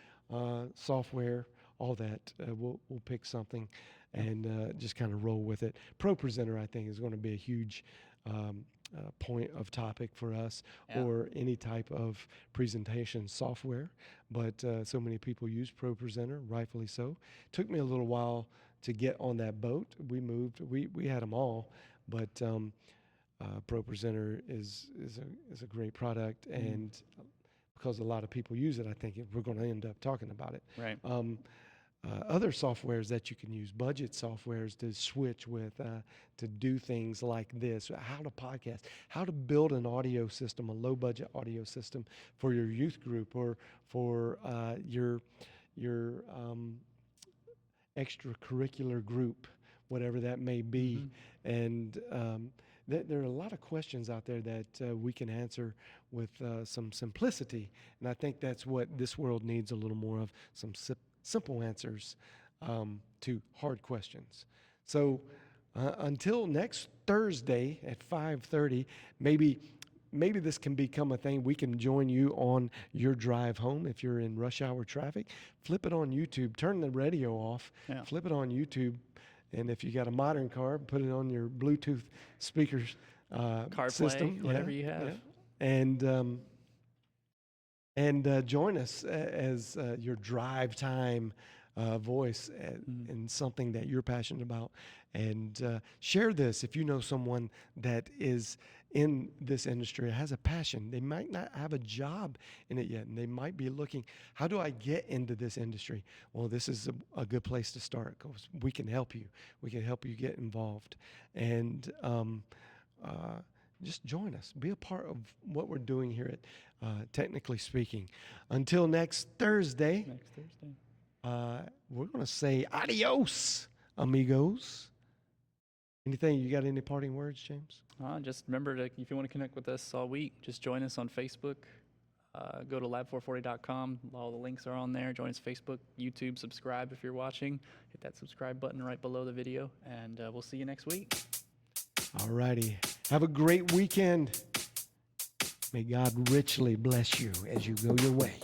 software, all that. We'll pick something Yeah. and just kind of roll with it. Pro Presenter, I think, is going to be a huge point of topic for us, Yeah. or any type of presentation software. But so many people use Pro Presenter, rightfully so. Took me a little while to get on that boat. We moved. We had them all, but Pro Presenter is a great product, Mhm. and because a lot of people use it, I think we're going to end up talking about it. Right. Other softwares that you can use, budget softwares to switch with, to do things like this, how to podcast, how to build an audio system, a low budget audio system for your youth group, or for your extracurricular group, whatever that may be. Mhm. And there are a lot of questions out there that we can answer with some simplicity. And I think that's what this world needs a little more of, some simple answers to hard questions. So until next Thursday at 5:30, maybe this can become a thing. We can join you on your drive home if you're in rush hour traffic. Flip it on YouTube. Turn the radio off. Yeah. Flip it on YouTube. And if you got a modern car, put it on your Bluetooth speakers system. CarPlay, whatever you have. Yeah. And join us as your drive time voice Mhm. in something that you're passionate about. And share this if you know someone that is in this industry, has a passion. They might not have a job in it yet, and they might be looking, how do I get into this industry? Well, this is a good place to start, because we can help you. We can help you get involved. And just join us. Be a part of what we're doing here at Technically Speaking. Until next Thursday, Next Thursday. we're going to say adios, amigos. Anything, you got any parting words, James? Just remember to, if you want to connect with us all week, just join us on Facebook. Go to lab440.com. All the links are on there. Join us Facebook, YouTube, subscribe if you're watching. Hit that subscribe button right below the video, and we'll see you next week. All righty. Have a great weekend. May God richly bless you as you go your way.